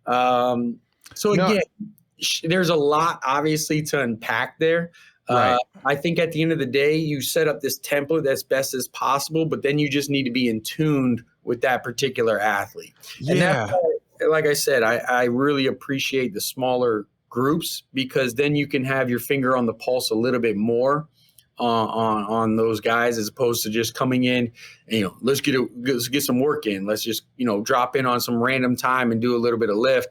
So again, there's a lot obviously to unpack there. I think at the end of the day, you set up this template that's best as possible, but then you just need to be in tune with that particular athlete. And that's why, like I said, I really appreciate the smaller groups, because then you can have your finger on the pulse a little bit more on those guys, as opposed to just coming in and, you know, let's get some work in. Let's just, you know, drop in on some random time and do a little bit of lift.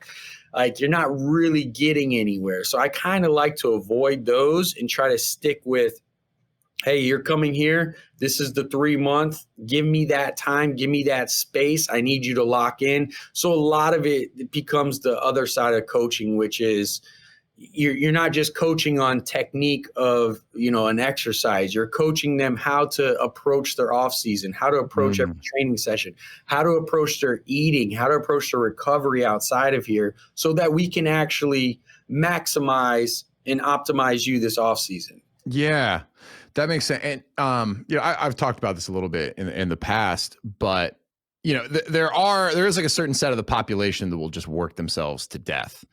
Like, you're not really getting anywhere. So I kind of like to avoid those and try to stick with hey, you're coming here. This is the 3-month. Give me that time. Give me that space. I need you to lock in. So a lot of it becomes the other side of coaching, which is you're not just coaching on technique of, an exercise. You're coaching them how to approach their off season, how to approach every training session, how to approach their eating, how to approach their recovery outside of here, so that we can actually maximize and optimize you this off season.
Yeah, that makes sense. And I've talked about this a little bit in the past, but there is like a certain set of the population that will just work themselves to death.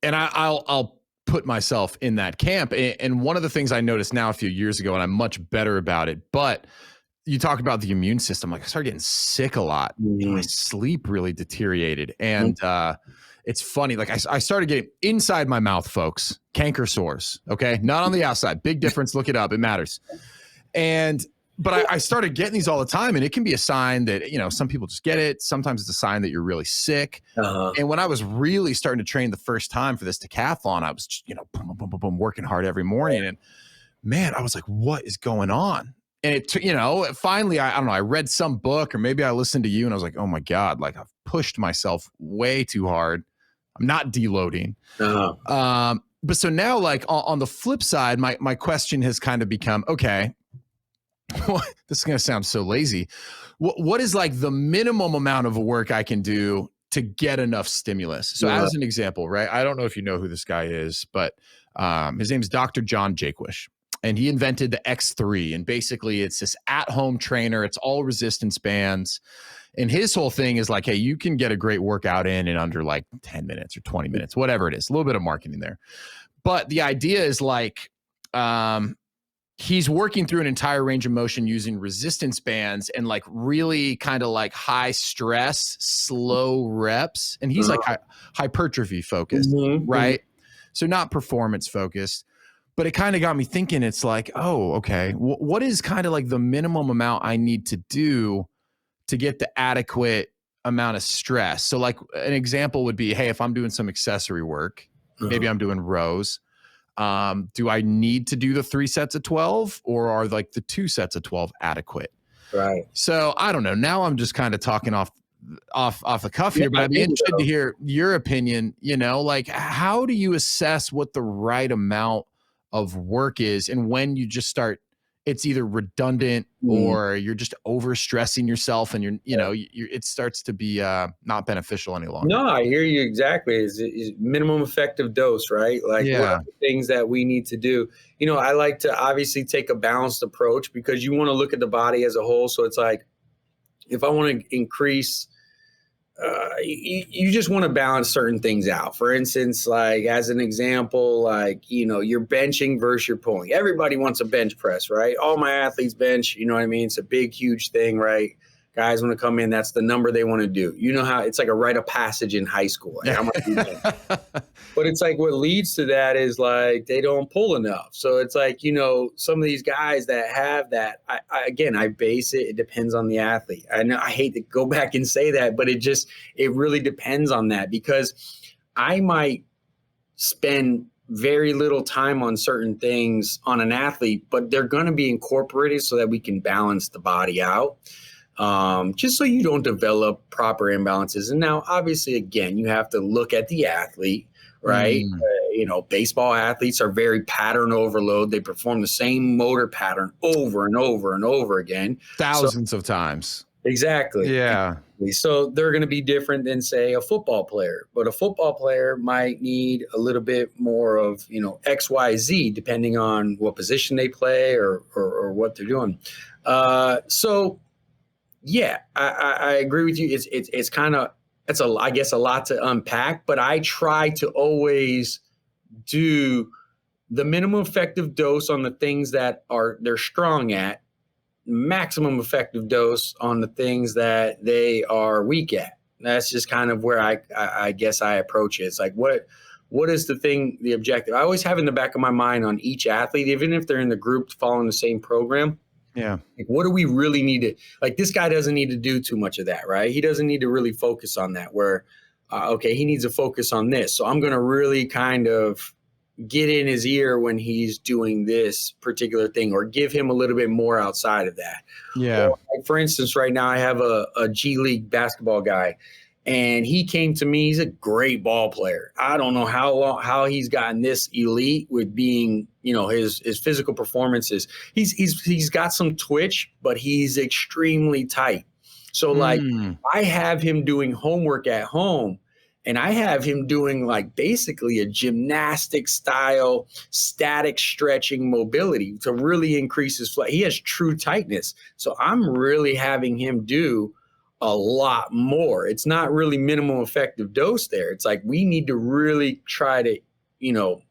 And I'll put myself in that camp. And one of the things I noticed now a few years ago, and I'm much better about it, but you talk about the immune system. Like I started getting sick a lot. And my sleep really deteriorated. And it's funny. Like I started getting inside my mouth, folks, canker sores. Okay. Not on the outside. Big difference. Look it up. It matters. But I started getting these all the time, and it can be a sign that, some people just get it. Sometimes it's a sign that you're really sick. And when I was really starting to train the first time for this decathlon, I was, boom, boom, boom, boom, working hard every morning. And man, I was like, what is going on? And it, finally, I don't know, I read some book, or maybe I listened to you, and I was like, oh my God, like I've pushed myself way too hard. I'm not deloading. But so now, like on the flip side, my question has kind of become, okay, this is going to sound so lazy. What is like the minimum amount of work I can do to get enough stimulus? So as an example, right? I don't know if you know who this guy is, but his name is Dr. John Jaquish, and he invented the X3. And basically it's this at-home trainer. It's all resistance bands. And his whole thing is like, hey, you can get a great workout in under like 10 minutes or 20 minutes, whatever it is, a little bit of marketing there. But the idea is like, he's working through an entire range of motion using resistance bands and like really kind of like high stress, slow reps. And he's like hypertrophy focused, right? So not performance focused, but it kind of got me thinking. It's like, oh, okay. What is kind of like the minimum amount I need to do to get the adequate amount of stress? So like an example would be, hey, if I'm doing some accessory work, maybe I'm doing rows. Do I need to do the 3 sets of 12, or are like the 2 sets of 12 adequate?
Right.
So I don't know. Now I'm just kind of talking off the cuff here, but I'd be interested to hear your opinion. Like how do you assess what the right amount of work is, and when you just start, it's either redundant or you're just overstressing yourself, and it starts to be not beneficial any longer.
No, I hear you exactly. Is minimum effective dose, right? Like what are the things that we need to do? I like to obviously take a balanced approach, because you want to look at the body as a whole. So it's like, if I want to increase, you just want to balance certain things out. For instance, like as an example, like, you're benching versus you're pulling. Everybody wants a bench press, right? All my athletes bench, you know what I mean? It's a big, huge thing, right? Guys want to come in, that's the number they want to do. You know how it's like a rite of passage in high school. Like, I'm gonna do that. But it's like what leads to that is like they don't pull enough. So it's like, some of these guys that have that, I base it. It depends on the athlete. I know I hate to go back and say that, but it really depends on that, because I might spend very little time on certain things on an athlete, but they're going to be incorporated so that we can balance the body out. Just so you don't develop proper imbalances. And now, obviously, again, you have to look at the athlete, right? Baseball athletes are very pattern overload. They perform the same motor pattern over and over and over again.
Thousands of times.
Exactly.
Yeah.
So they're going to be different than, say, a football player. But a football player might need a little bit more of, X, Y, Z, depending on what position they play or what they're doing. Yeah, I agree with you. It's kind of, I guess a lot to unpack, but I try to always do the minimum effective dose on the things that they're strong at, maximum effective dose on the things that they are weak at. That's just kind of where I guess I approach it. It's like, what is the objective? I always have in the back of my mind on each athlete, even if they're in the group following the same program.
Yeah.
Like, what do we really need to, like, this guy doesn't need to do too much of that, right? He doesn't need to really focus on that, where, he needs to focus on this. So I'm going to really kind of get in his ear when he's doing this particular thing, or give him a little bit more outside of that.
Yeah.
Or, like, for instance, right now I have a G League basketball guy, and he came to me. He's a great ball player. I don't know how he's gotten this elite with being, his physical performances. He's got some twitch, but he's extremely tight. So like I have him doing homework at home, and I have him doing like basically a gymnastic style, static stretching mobility to really increase his flex. He has true tightness. So I'm really having him do a lot more. It's not really minimum effective dose there. It's like we need to really try to,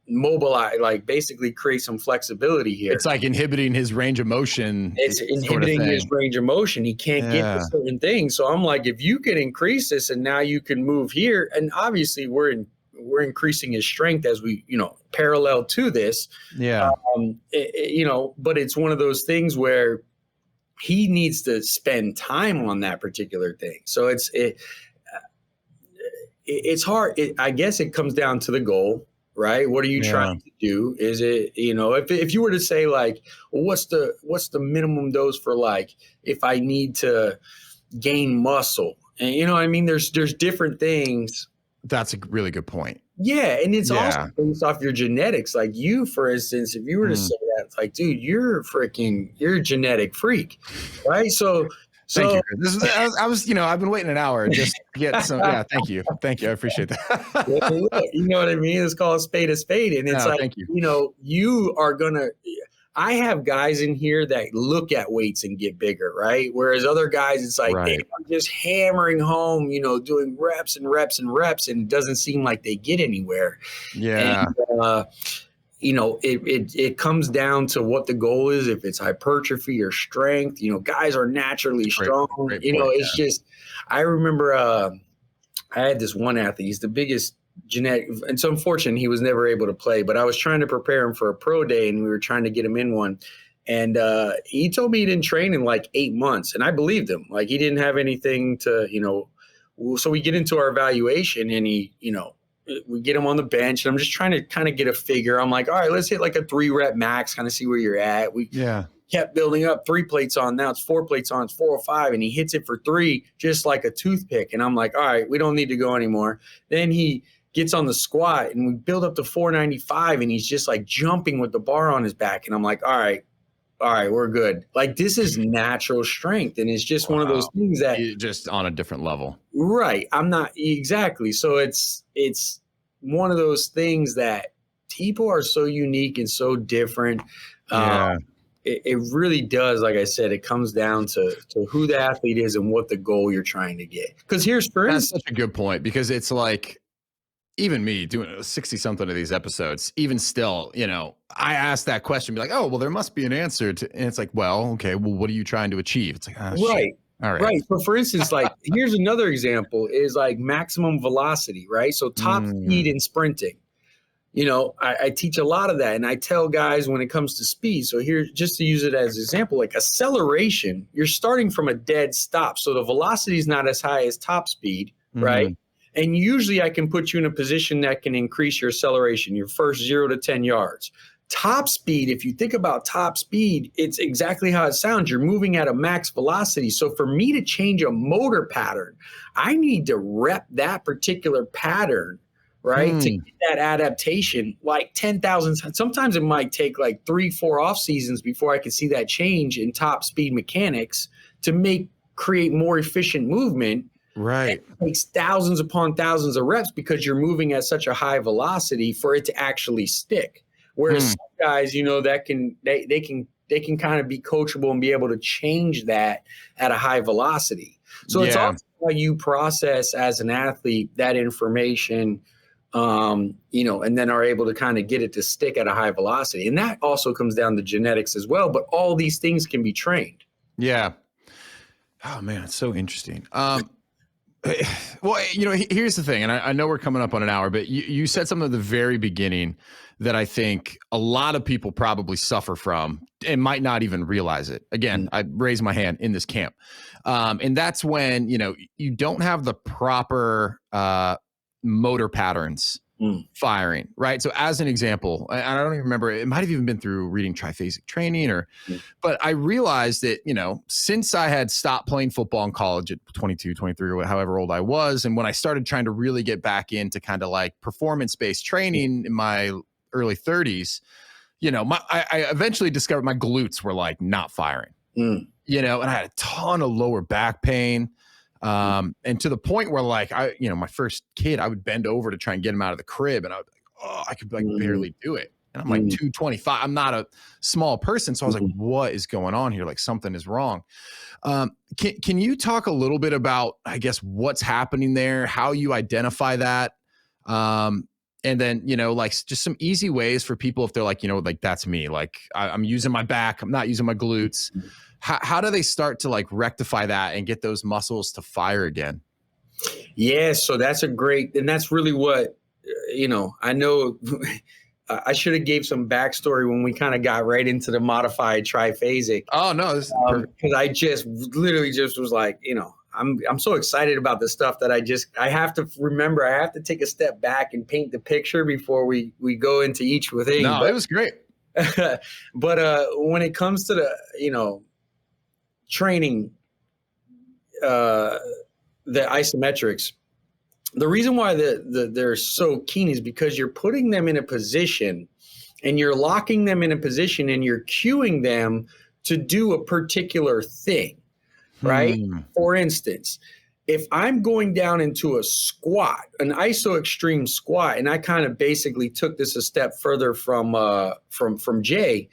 mobilize, like basically create some flexibility here.
It's like inhibiting his range of motion.
It's inhibiting his range of motion. He can't get to certain things. So I'm like, if you can increase this and now you can move here, and obviously we're increasing his strength as we, parallel to this.
Yeah.
But it's one of those things where he needs to spend time on that particular thing. So it's hard. I guess it comes down to the goal, right? What are you trying to do? Is it, if you were to say like, well, what's the minimum dose for like, if I need to gain muscle, and what I mean? There's different things.
That's a really good point.
Yeah. And it's also based off your genetics. Like you, for instance, if you were to say that, it's like, dude, you're a genetic freak. Right. So
thank you. I've been waiting an hour just to get some. Yeah. Thank you. I appreciate that.
You know what I mean? It's called a spade. And it's like,
thank you.
You are I have guys in here that look at weights and get bigger, right? Whereas other guys, it's like they're just hammering home, doing reps and reps and reps, and it doesn't seem like they get anywhere.
Yeah.
And, it comes down to what the goal is. If it's hypertrophy or strength, guys are naturally strong.
Great point,
it's just, I remember I had this one athlete. He's the biggest genetic, and so unfortunate he was never able to play, but I was trying to prepare him for a pro day, and we were trying to get him in one. And he told me he didn't train in like 8 months, and I believed him. Like he didn't have anything to, so we get into our evaluation, and we get him on the bench, and I'm just trying to kind of get a figure. I'm like, all right, let's hit like a 3-rep max, kind of see where you're at. We kept building up, 3 plates on. Now it's 4 plates on, it's 405, and he hits it for 3, just like a toothpick. And I'm like, all right, we don't need to go anymore. Then he gets on the squat, and we build up to 495, and he's just like jumping with the bar on his back. And I'm like, all right, we're good. Like this is natural strength. And it's just one of those things that
you're just on a different level.
Right. I'm not exactly. So it's one of those things that people are so unique and so different. It really does. Like I said, it comes down to who the athlete is and what the goal you're trying to get. Because that's
such a good point, because it's like, even me doing 60 something of these episodes, even still, I ask that question, be like, oh, well, there must be an answer to, and it's like, well, okay, well, what are you trying to achieve? It's like,
right.
Shit. All right.
Right. So for instance, like here's another example is like maximum velocity, right? So top speed in sprinting. I teach a lot of that, and I tell guys when it comes to speed. So here, just to use it as an example, like acceleration, you're starting from a dead stop. So the velocity is not as high as top speed, right? And usually I can put you in a position that can increase your acceleration, your first 0 to 10 yards. Top speed, if you think about top speed, it's exactly how it sounds. You're moving at a max velocity. So for me to change a motor pattern, I need to rep that particular pattern, right? To get that adaptation like 10,000 times. Sometimes it might take like 3-4 off seasons before I can see that change in top speed mechanics to create more efficient movement.
Right.
It takes thousands upon thousands of reps because you're moving at such a high velocity for it to actually stick. Whereas some guys, that they can kind of be coachable and be able to change that at a high velocity. So it's also how you process as an athlete that information, and then are able to kind of get it to stick at a high velocity. And that also comes down to genetics as well. But all these things can be trained.
Yeah. Oh man, it's so interesting. Well, here's the thing, and I know we're coming up on an hour, but you said something at the very beginning that I think a lot of people probably suffer from and might not even realize it. Again, I raise my hand in this camp. And that's when, you don't have the proper motor patterns firing, right? So as an example, I don't even remember, it might have even been through reading triphasic training but I realized that, since I had stopped playing football in college at 22, 23, or however old I was, and when I started trying to really get back into kind of like performance-based training in my early 30s, I eventually discovered my glutes were like not firing, and I had a ton of lower back pain. And to the point where like my first kid, I would bend over to try and get him out of the crib, and I would, I could like barely do it. And I'm like 225. I'm not a small person. So I was like, what is going on here? Like something is wrong. Can you talk a little bit about, I guess, what's happening there, how you identify that? And then, like just some easy ways for people if they're like, like that's me, like I'm using my back, I'm not using my glutes. How do they start to like rectify that and get those muscles to fire again?
Yeah, so that's and that's really what, I know I should have gave some backstory when we kind of got right into the modified triphasic.
Oh, no, this is perfect.
Because I just literally just was like, I'm so excited about the stuff that I have to remember, I have to take a step back and paint the picture before we go into each thing.
No, it was great.
But when it comes to the, training, the isometrics, the reason why they're so keen is because you're putting them in a position and you're locking them in a position and you're cueing them to do a particular thing, right? For instance, if I'm going down into a squat, an iso extreme squat, and I kind of basically took this a step further from Jay.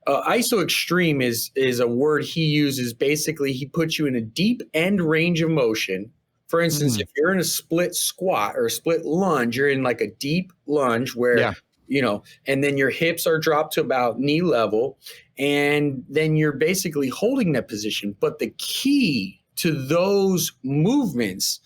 Iso extreme is a word he uses. Basically, he puts you in a deep end range of motion. For instance, if you're in a split squat or a split lunge, you're in like a deep lunge where, and then your hips are dropped to about knee level, and then you're basically holding that position. But the key to those movements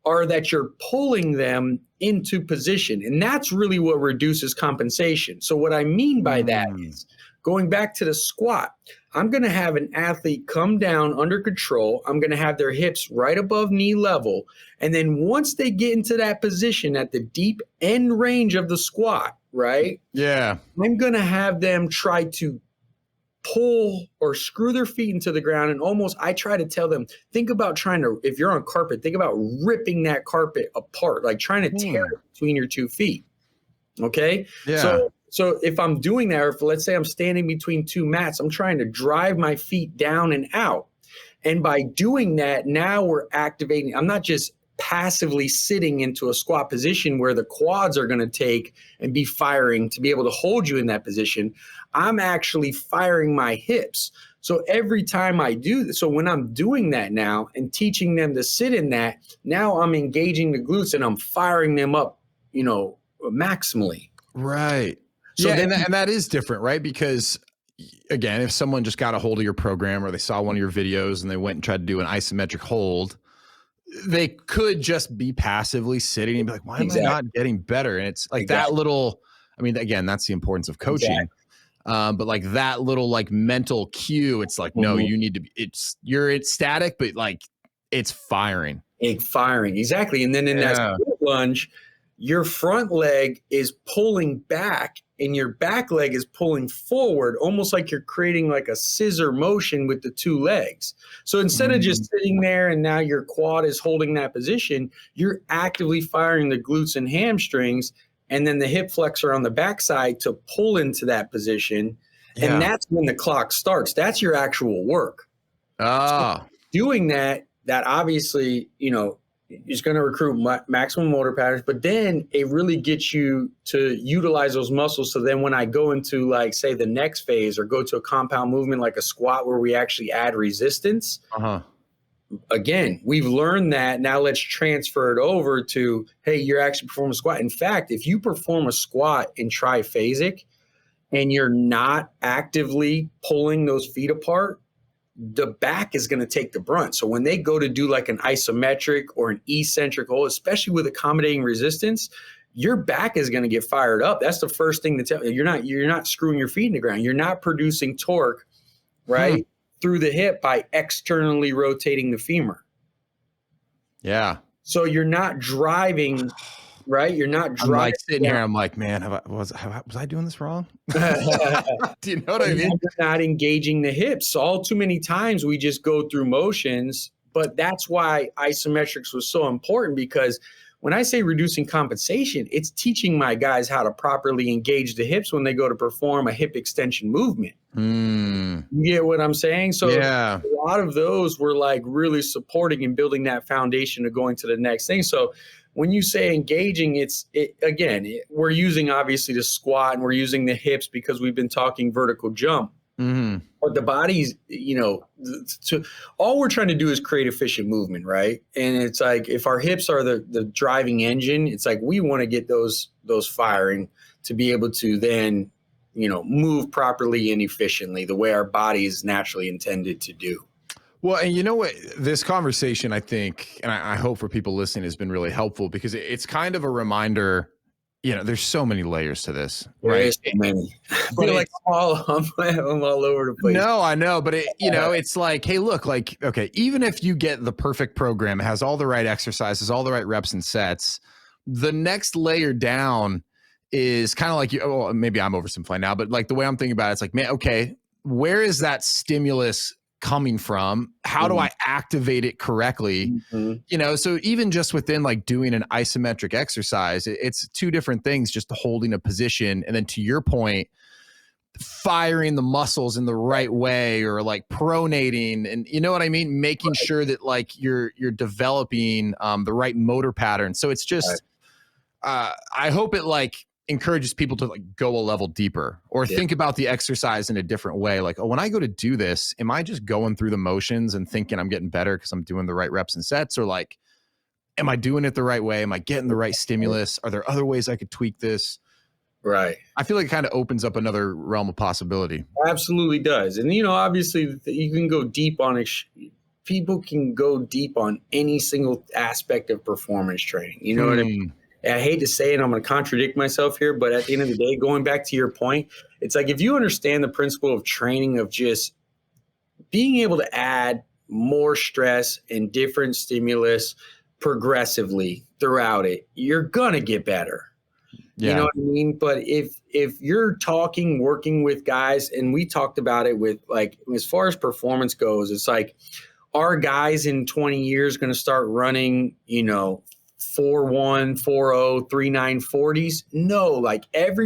are that you're pulling them into position. And that's really what reduces compensation. So what I mean by that is, going back to the squat, I'm going to have an athlete come down under control. I'm going to have their hips right above knee level. And then once they get into that position at the deep end range of the squat, right?
Yeah.
I'm going to have them try to pull or screw their feet into the ground. And I try to tell them, think about if you're on carpet, think about ripping that carpet apart, like trying to tear it between your 2 feet. Okay.
Yeah.
So if I'm doing that, or if let's say I'm standing between two mats, I'm trying to drive my feet down and out. And by doing that, now we're activating. I'm not just passively sitting into a squat position where the quads are going to take and be firing to be able to hold you in that position. I'm actually firing my hips. So every time I do this, so when I'm doing that now and teaching them to sit in that, now I'm engaging the glutes and I'm firing them up, maximally.
Right. So and that is different, right? Because again, if someone just got a hold of your program or they saw one of your videos and they went and tried to do an isometric hold, they could just be passively sitting and be like, why am I not getting better? And it's like that little, I mean, again, that's the importance of coaching. But like that little like mental cue, it's like, no, you need to be, you're static, but like it's firing.
Exactly. And then in that lunge, your front leg is pulling back and your back leg is pulling forward, almost like you're creating like a scissor motion with the two legs. So instead of just sitting there and now your quad is holding that position, you're actively firing the glutes and hamstrings and then the hip flexor on the backside to pull into that position. Yeah. And that's when the clock starts. That's your actual work. So doing that obviously, is going to recruit maximum motor patterns, but then it really gets you to utilize those muscles. So then when I go into like, say the next phase or go to a compound movement, like a squat where we actually add resistance, again, we've learned that. Now let's transfer it over to, hey, you're actually performing a squat. In fact, if you perform a squat in triphasic and you're not actively pulling those feet apart, the back is going to take the brunt. So when they go to do like an isometric or an eccentric hold, especially with accommodating resistance, your back is going to get fired up. That's the first thing to tell you. You're not screwing your feet in the ground. You're not producing torque, right, through the hip by externally rotating the femur.
Yeah.
So you're not driving right? You're not
I'm
driving.
like sitting here. I'm like, man, was I doing this wrong? Do you know what I mean?
You're not engaging the hips. All too many times we just go through motions, but that's why isometrics was so important, because when I say reducing compensation, it's teaching my guys how to properly engage the hips when they go to perform a hip extension movement. You get what I'm saying? So
yeah,
a lot of those were like really supporting and building that foundation of going to the next thing. So when you say engaging, we're using obviously the squat and we're using the hips because we've been talking vertical jump. But the body's, all we're trying to do is create efficient movement, right? And it's like, if our hips are the driving engine, it's like we want to get those firing to be able to then, move properly and efficiently the way our body is naturally intended to do.
Well, and you know what? This conversation, I think, and I hope for people listening, has been really helpful, because it's kind of a reminder. There's so many layers to this, right?
So many. I feel like I'm all over the place.
No, I know, but it's like, hey, look, like, okay, even if you get the perfect program, it has all the right exercises, all the right reps and sets, the next layer down is kind of like, maybe I'm oversimplifying now, but like the way I'm thinking about it, it's like, man, okay, where is that stimulus coming from? How do I activate it correctly? So even just within like doing an isometric exercise, it's two different things, just holding a position. And then to your point, firing the muscles in the right way, or like pronating, and you know what I mean? Making sure that like you're developing the right motor pattern. So it's just, I hope it like encourages people to like go a level deeper, or think about the exercise in a different way. Like, when I go to do this, am I just going through the motions and thinking I'm getting better because I'm doing the right reps and sets? Or like, am I doing it the right way? Am I getting the right stimulus? Are there other ways I could tweak this?
Right.
I feel like it kind of opens up another realm of possibility.
Absolutely does. And, obviously you can go deep on it. People can go deep on any single aspect of performance training. You know what I mean? I hate to say it, I'm going to contradict myself here, but at the end of the day, going back to your point, it's like, if you understand the principle of training, of just being able to add more stress and different stimulus progressively throughout it, you're going to get better. Yeah. You know what I mean? But if you're working with guys, and we talked about it with, like, as far as performance goes, it's like, are guys in 20 years going to start running, 4.1, 4.0, 3.9 40s? No, like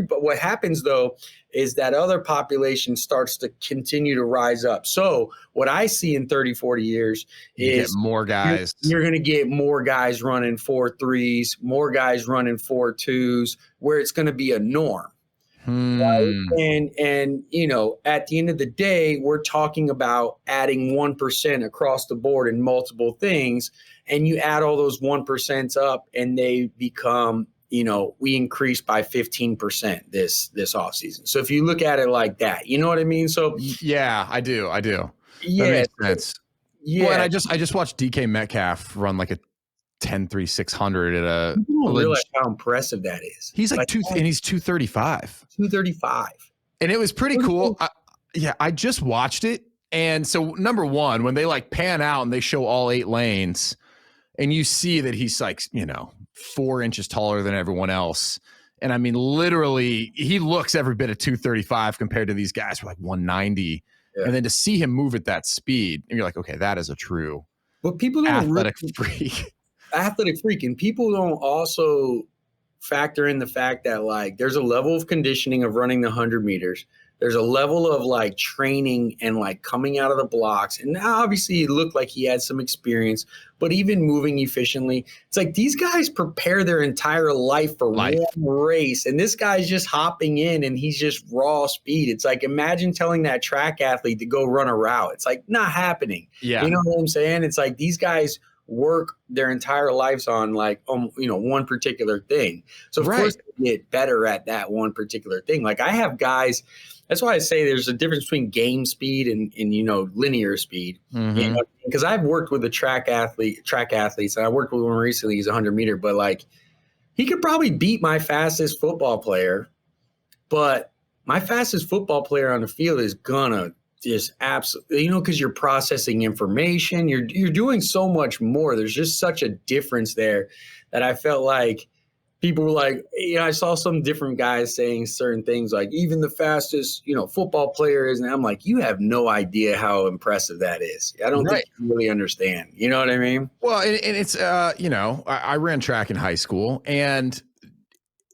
but what happens though is that other population starts to continue to rise up. So what I see in 30, 40 years is
more guys.
You're going to get more guys running 4.3s, more guys running 4.2s, where it's going to be a norm. Right? And at the end of the day, we're talking about adding 1% across the board in multiple things. And you add all those 1% up, and they become, we increase by 15% this off season. So if you look at it like that, you know what I mean? So
yeah, I do.
Yeah,
that makes sense.
Yeah.
Well, and I just watched DK Metcalf run like a 10.3 600 at a.
You don't realize how impressive that is.
He's like and he's 235.
235.
And it was pretty cool. I just watched it. And so, number one, when they like pan out and they show all 8 lanes, and you see that he's like, 4 inches taller than everyone else. And I mean, literally, he looks every bit of 235 compared to these guys who are like 190. Yeah. And then to see him move at that speed, and you're like, okay, that is a true athletic freak.
Athletic freak. And people don't also factor in the fact that, like, there's a level of conditioning of running the 100 meters. There's a level of like training and like coming out of the blocks. And now obviously it looked like he had some experience, but even moving efficiently, it's like these guys prepare their entire life for one race. And this guy's just hopping in and he's just raw speed. It's like, imagine telling that track athlete to go run a route. It's like not happening.
Yeah.
You know what I'm saying? It's like these guys work their entire lives on like, one particular thing. So of course they get better at that one particular thing. Like I have guys, that's why I say there's a difference between game speed and linear speed. Because I've worked with the track athletes, and I worked with one recently. He's a 100-meter, but like he could probably beat my fastest football player. But my fastest football player on the field is gonna just absolutely, because you're processing information, you're doing so much more. There's just such a difference there that I felt like people were like, I saw some different guys saying certain things like even the fastest, football player is. And I'm like, you have no idea how impressive that is. I don't think you really understand. You know what I mean?
Well, and it's, I ran track in high school, and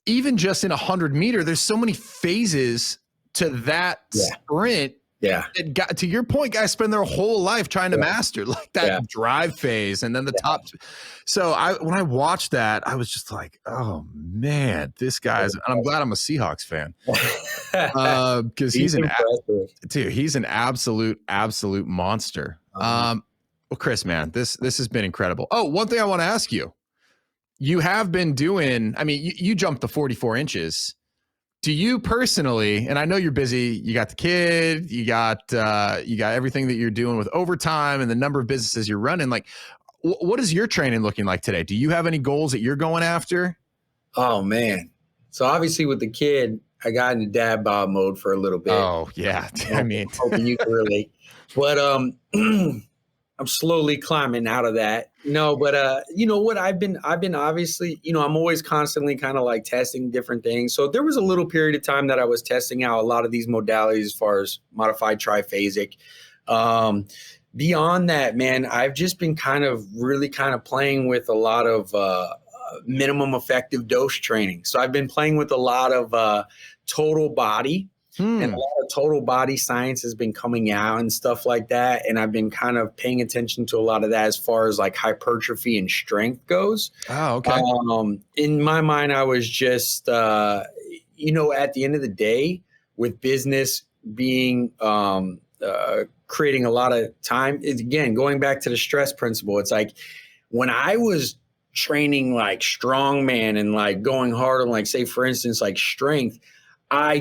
even just in 100-meter, there's so many phases to that sprint.
Yeah.
It got to your point, guys spend their whole life trying to master like that drive phase and then the top. So when I watched that, I was just like, oh man, this guy's, and I'm glad I'm a Seahawks fan. Because he's an absolute monster. Well, Chris, man, this has been incredible. Oh, one thing I want to ask you. You have been doing, I mean, you jumped the 44 inches. Do you personally, and I know you're busy, you got the kid, you got everything that you're doing with overtime and the number of businesses you're running. Like, what is your training looking like today? Do you have any goals that you're going after?
Oh, man. So obviously with the kid, I got into dad bod mode for a little bit.
Oh, yeah. I mean,
hoping you can relate. But I'm slowly climbing out of that. No, but you know what? I've been obviously, I'm always constantly kind of like testing different things. So there was a little period of time that I was testing out a lot of these modalities as far as modified triphasic. Beyond that, man, I've just been really playing with a lot of minimum effective dose training. So I've been playing with a lot of total body. And a lot of total body science has been coming out and stuff like that. And I've been kind of paying attention to a lot of that as far as like hypertrophy and strength goes.
Oh, okay.
In my mind, I was just, at the end of the day, with business being creating a lot of time, again, going back to the stress principle, it's like when I was training like strongman and like going hard on like, say, for instance, like strength, I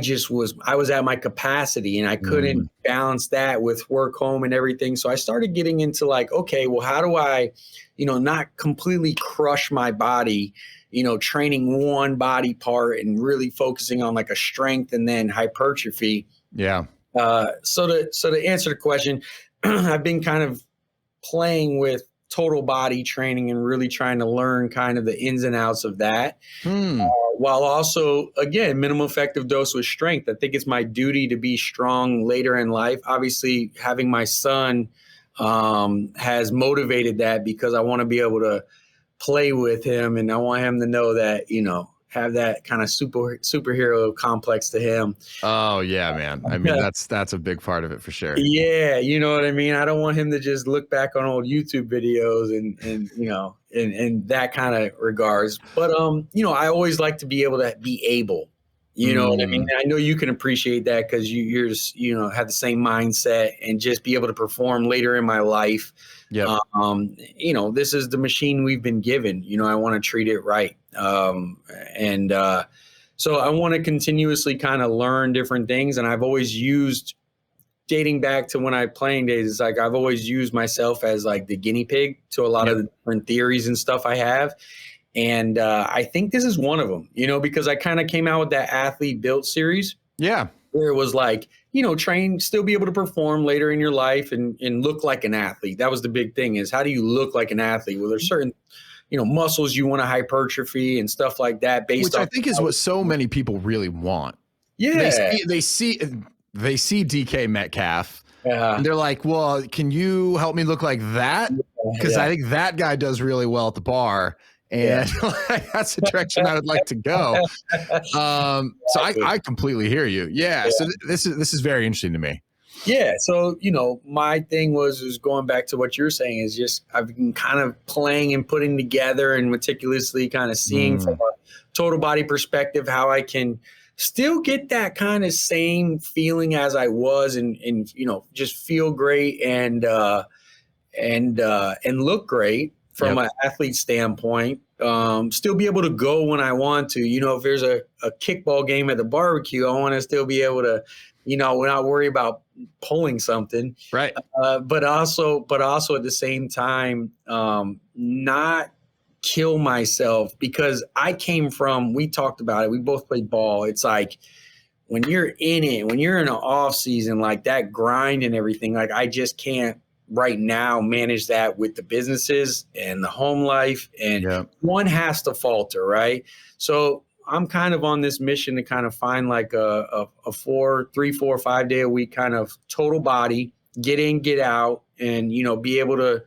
was at my capacity and I couldn't balance that with work home and everything. So I started getting into like, okay, well, how do I, not completely crush my body, training one body part and really focusing on like a strength and then hypertrophy.
Yeah.
So to answer the question, I've been kind of playing with total body training and really trying to learn kind of the ins and outs of that. While also, again, minimum effective dose with strength. I think it's my duty to be strong later in life. Obviously, having my son has motivated that because I want to be able to play with him and I want him to know that, have that kind of superhero complex to him.
Oh yeah, man. I mean, that's a big part of it for sure.
Yeah. You know what I mean? I don't want him to just look back on old YouTube videos and in that kind of regards. But, I always like to be able to be able, you know what I mean? I know you can appreciate that because you're just, have the same mindset and just be able to perform later in my life.
Yeah.
This is the machine we've been given, I want to treat it right. So I want to continuously kind of learn different things. And I've always used, dating back to when I playing days, it's like I've always used myself as like the guinea pig to a lot of the different theories and stuff I have. And I think this is one of them, because I kind of came out with that athlete built series. Yeah. Where it was like, train, still be able to perform later in your life and look like an athlete. That was the big thing is how do you look like an athlete? Well, there's certain, muscles you want to hypertrophy and stuff like that
which I think is what so many people really want.
Yeah.
They see DK Metcalf and they're like, well, can you help me look like that? Because I think that guy does really well at the bar. And that's the direction I would like to go. So I completely hear you. Yeah. So this is very interesting to me.
Yeah. So, my thing was going back to what you're saying is just I've been kind of playing and putting together and meticulously kind of seeing from a total body perspective how I can still get that kind of same feeling as I was and just feel great and look great from an athlete standpoint. Still be able to go when I want to. If there's a kickball game at the barbecue, I want to still be able to, not worry about pulling something.
Right.
But also at the same time, not kill myself because I came from, we talked about it. We both played ball. It's like when you're in it, when you're in an off season, like that grind and everything, like I just can't right now manage that with the businesses and the home life, and one has to falter, right? So I'm kind of on this mission to kind of find like a 3, 4, 5 day a week kind of total body, get in, get out, and, you know, be able to,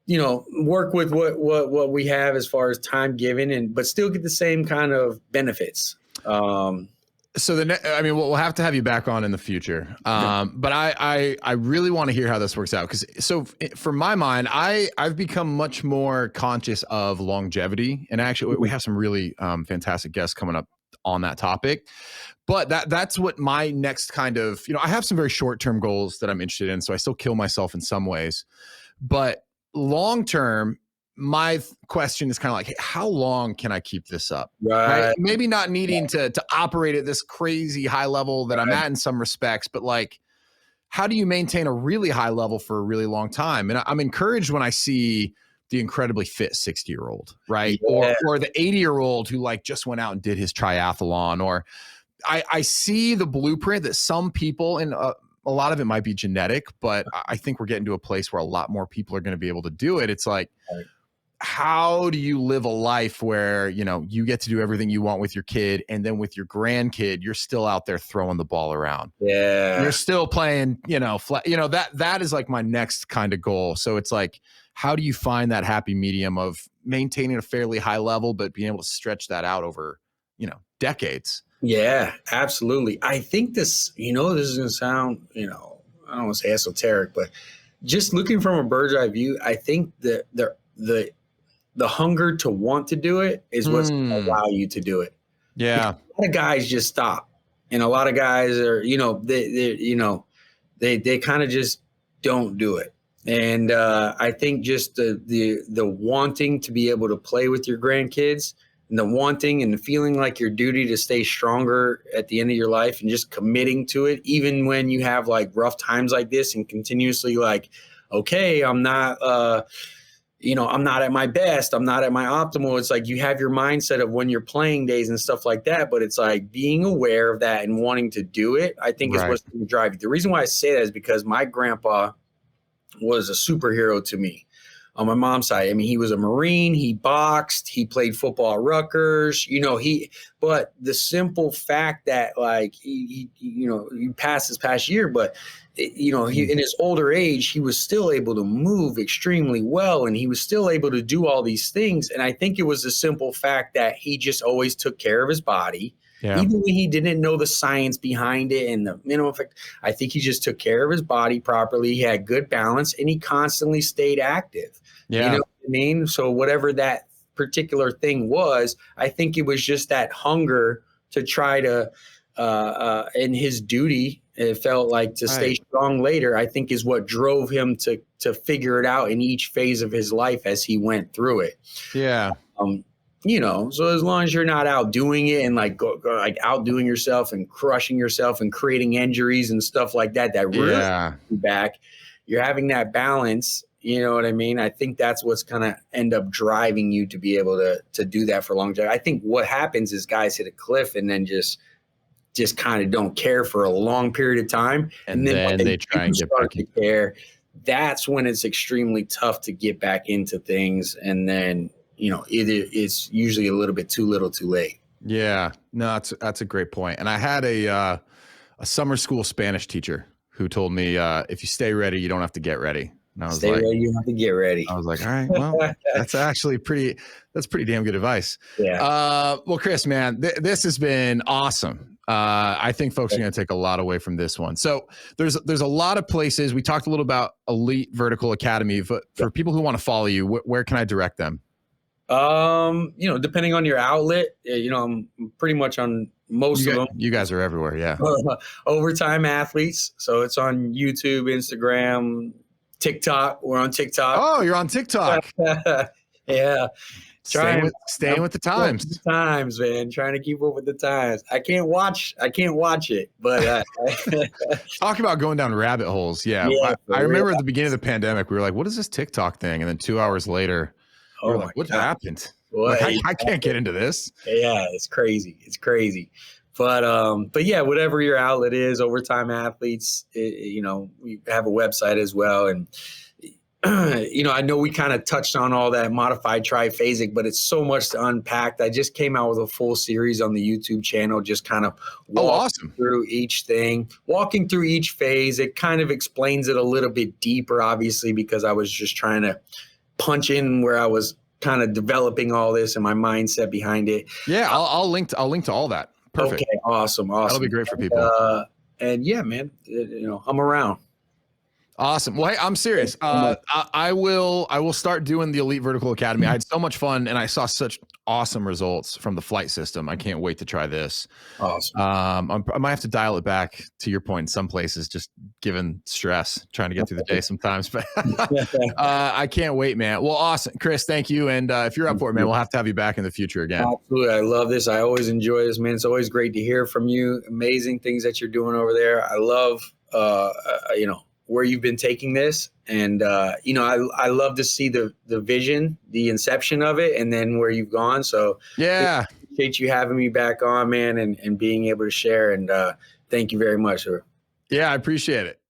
you know, work with what we have as far as time given, but still get the same kind of benefits.
So I mean, we'll have to have you back on in the future. But I really want to hear how this works out. So for my mind, I've become much more conscious of longevity, and actually we have some really fantastic guests coming up on that topic. But that's what my next kind of, you know, I have some very short-term goals that I'm interested in. So I still kill myself in some ways, but long-term, my question is kind of like, hey, how long can I keep this up? Right? Maybe not needing to operate at this crazy high level that I'm at in some respects, but like, how do you maintain a really high level for a really long time? And I'm encouraged when I see the incredibly fit 60-year-old, right? Yeah. Or the 80-year-old who like just went out and did his triathlon, or I see the blueprint that some people, and a lot of it might be genetic, but I think we're getting to a place where a lot more people are going to be able to do it. It's like, how do you live a life where, you know, you get to do everything you want with your kid, and then with your grandkid, you're still out there throwing the ball around. Yeah. You're still playing, you know, that is like my next kind of goal. So it's like, how do you find that happy medium of maintaining a fairly high level, but being able to stretch that out over, you know, decades? Yeah, absolutely. I think this, you know, this is going to sound, you know, I don't want to say esoteric, but just looking from a bird's eye view, I think that the hunger to want to do it is what's going to allow you to do it. Yeah. A lot of guys just stop, and a lot of guys are, you know, they kind of just don't do it. And I think just the wanting to be able to play with your grandkids, and the wanting and the feeling like your duty to stay stronger at the end of your life, and just committing to it, even when you have like rough times like this, and continuously like, okay, I'm not, you know, I'm not at my best, I'm not at my optimal. It's like you have your mindset of when you're playing days and stuff like that, but it's like being aware of that and wanting to do it, I think is what's going to drive you. The reason why I say that is because my grandpa was a superhero to me. On my mom's side, I mean, he was a Marine, he boxed, he played football at Rutgers, you know, but the simple fact that like, he you know, he passed this past year, but you know, in his older age, he was still able to move extremely well, and he was still able to do all these things. And I think it was the simple fact that he just always took care of his body. Yeah. Even when he didn't know the science behind it and the minimum effect, I think he just took care of his body properly. He had good balance, and he constantly stayed active. Yeah. You know what I mean? So whatever that particular thing was, I think it was just that hunger to try to, in his duty, it felt like to stay strong later, I think is what drove him to figure it out in each phase of his life as he went through it. Yeah. You know, so as long as you're not outdoing it and like like outdoing yourself and crushing yourself and creating injuries and stuff like that, that really you back, you're having that balance. You know what I mean? I think that's what's going to end up driving you to be able to do that for long term. I think what happens is guys hit a cliff and then just kind of don't care for a long period of time. And then they try and get back to care. That's when it's extremely tough to get back into things. And then, you know, it's usually a little bit too little too late. Yeah, no, that's a great point. And I had a summer school Spanish teacher who told me, if you stay ready, you don't have to get ready. And I was like, ready, you have to get ready. I was like, all right, well, that's actually pretty damn good advice. Yeah. Well, Chris, man, this has been awesome. I think folks are going to take a lot away from this one. So there's a lot of places. We talked a little about Elite Vertical Academy, but for people who want to follow you, where can I direct them? You know, depending on your outlet, you know, I'm pretty much on most of them. You guys are everywhere. Yeah. Overtime Athletes. So it's on YouTube, Instagram, TikTok. We're on TikTok. Oh, you're on TikTok. Yeah. Staying with the times. Times, man. Trying to keep up with the times. I can't watch it, but talk about going down rabbit holes. Yeah. I remember at the beginning of the pandemic, we were like, what is this TikTok thing? And then 2 hours later, what happened? Like, I can't get into this. Yeah, it's crazy. It's crazy.
But yeah, whatever your outlet is, Overtime Athletes, you know, we have a website as well. And, you know, I know we kind of touched on all that modified triphasic, but it's so much to unpack. I just came out with a full series on the YouTube channel, just kind of walking through each thing, walking through each phase. It kind of explains it a little bit deeper, obviously, because I was just trying to punch in where I was kind of developing all this and my mindset behind it.
Yeah, I'll link to all that. Perfect.
Okay, awesome.
That'll be great for people.
And yeah, man, you know, I'm around.
Awesome. Well, hey, I'm serious. I will start doing the Elite Vertical Academy. I had so much fun and I saw such awesome results from the flight system. I can't wait to try this.
Awesome.
I might have to dial it back, to your point, in some places, just given stress, trying to get through the day sometimes. But I can't wait, man. Well, awesome. Chris, thank you. And if you're up for it, man, we'll have to have you back in the future again.
Absolutely. I love this. I always enjoy this, man. It's always great to hear from you. Amazing things that you're doing over there. I love, you know, where you've been taking this. And, you know, I love to see the vision, the inception of it, and then where you've gone. So
yeah,
appreciate you having me back on, man, and being able to share. And thank you very much, sir.
Yeah, I appreciate it.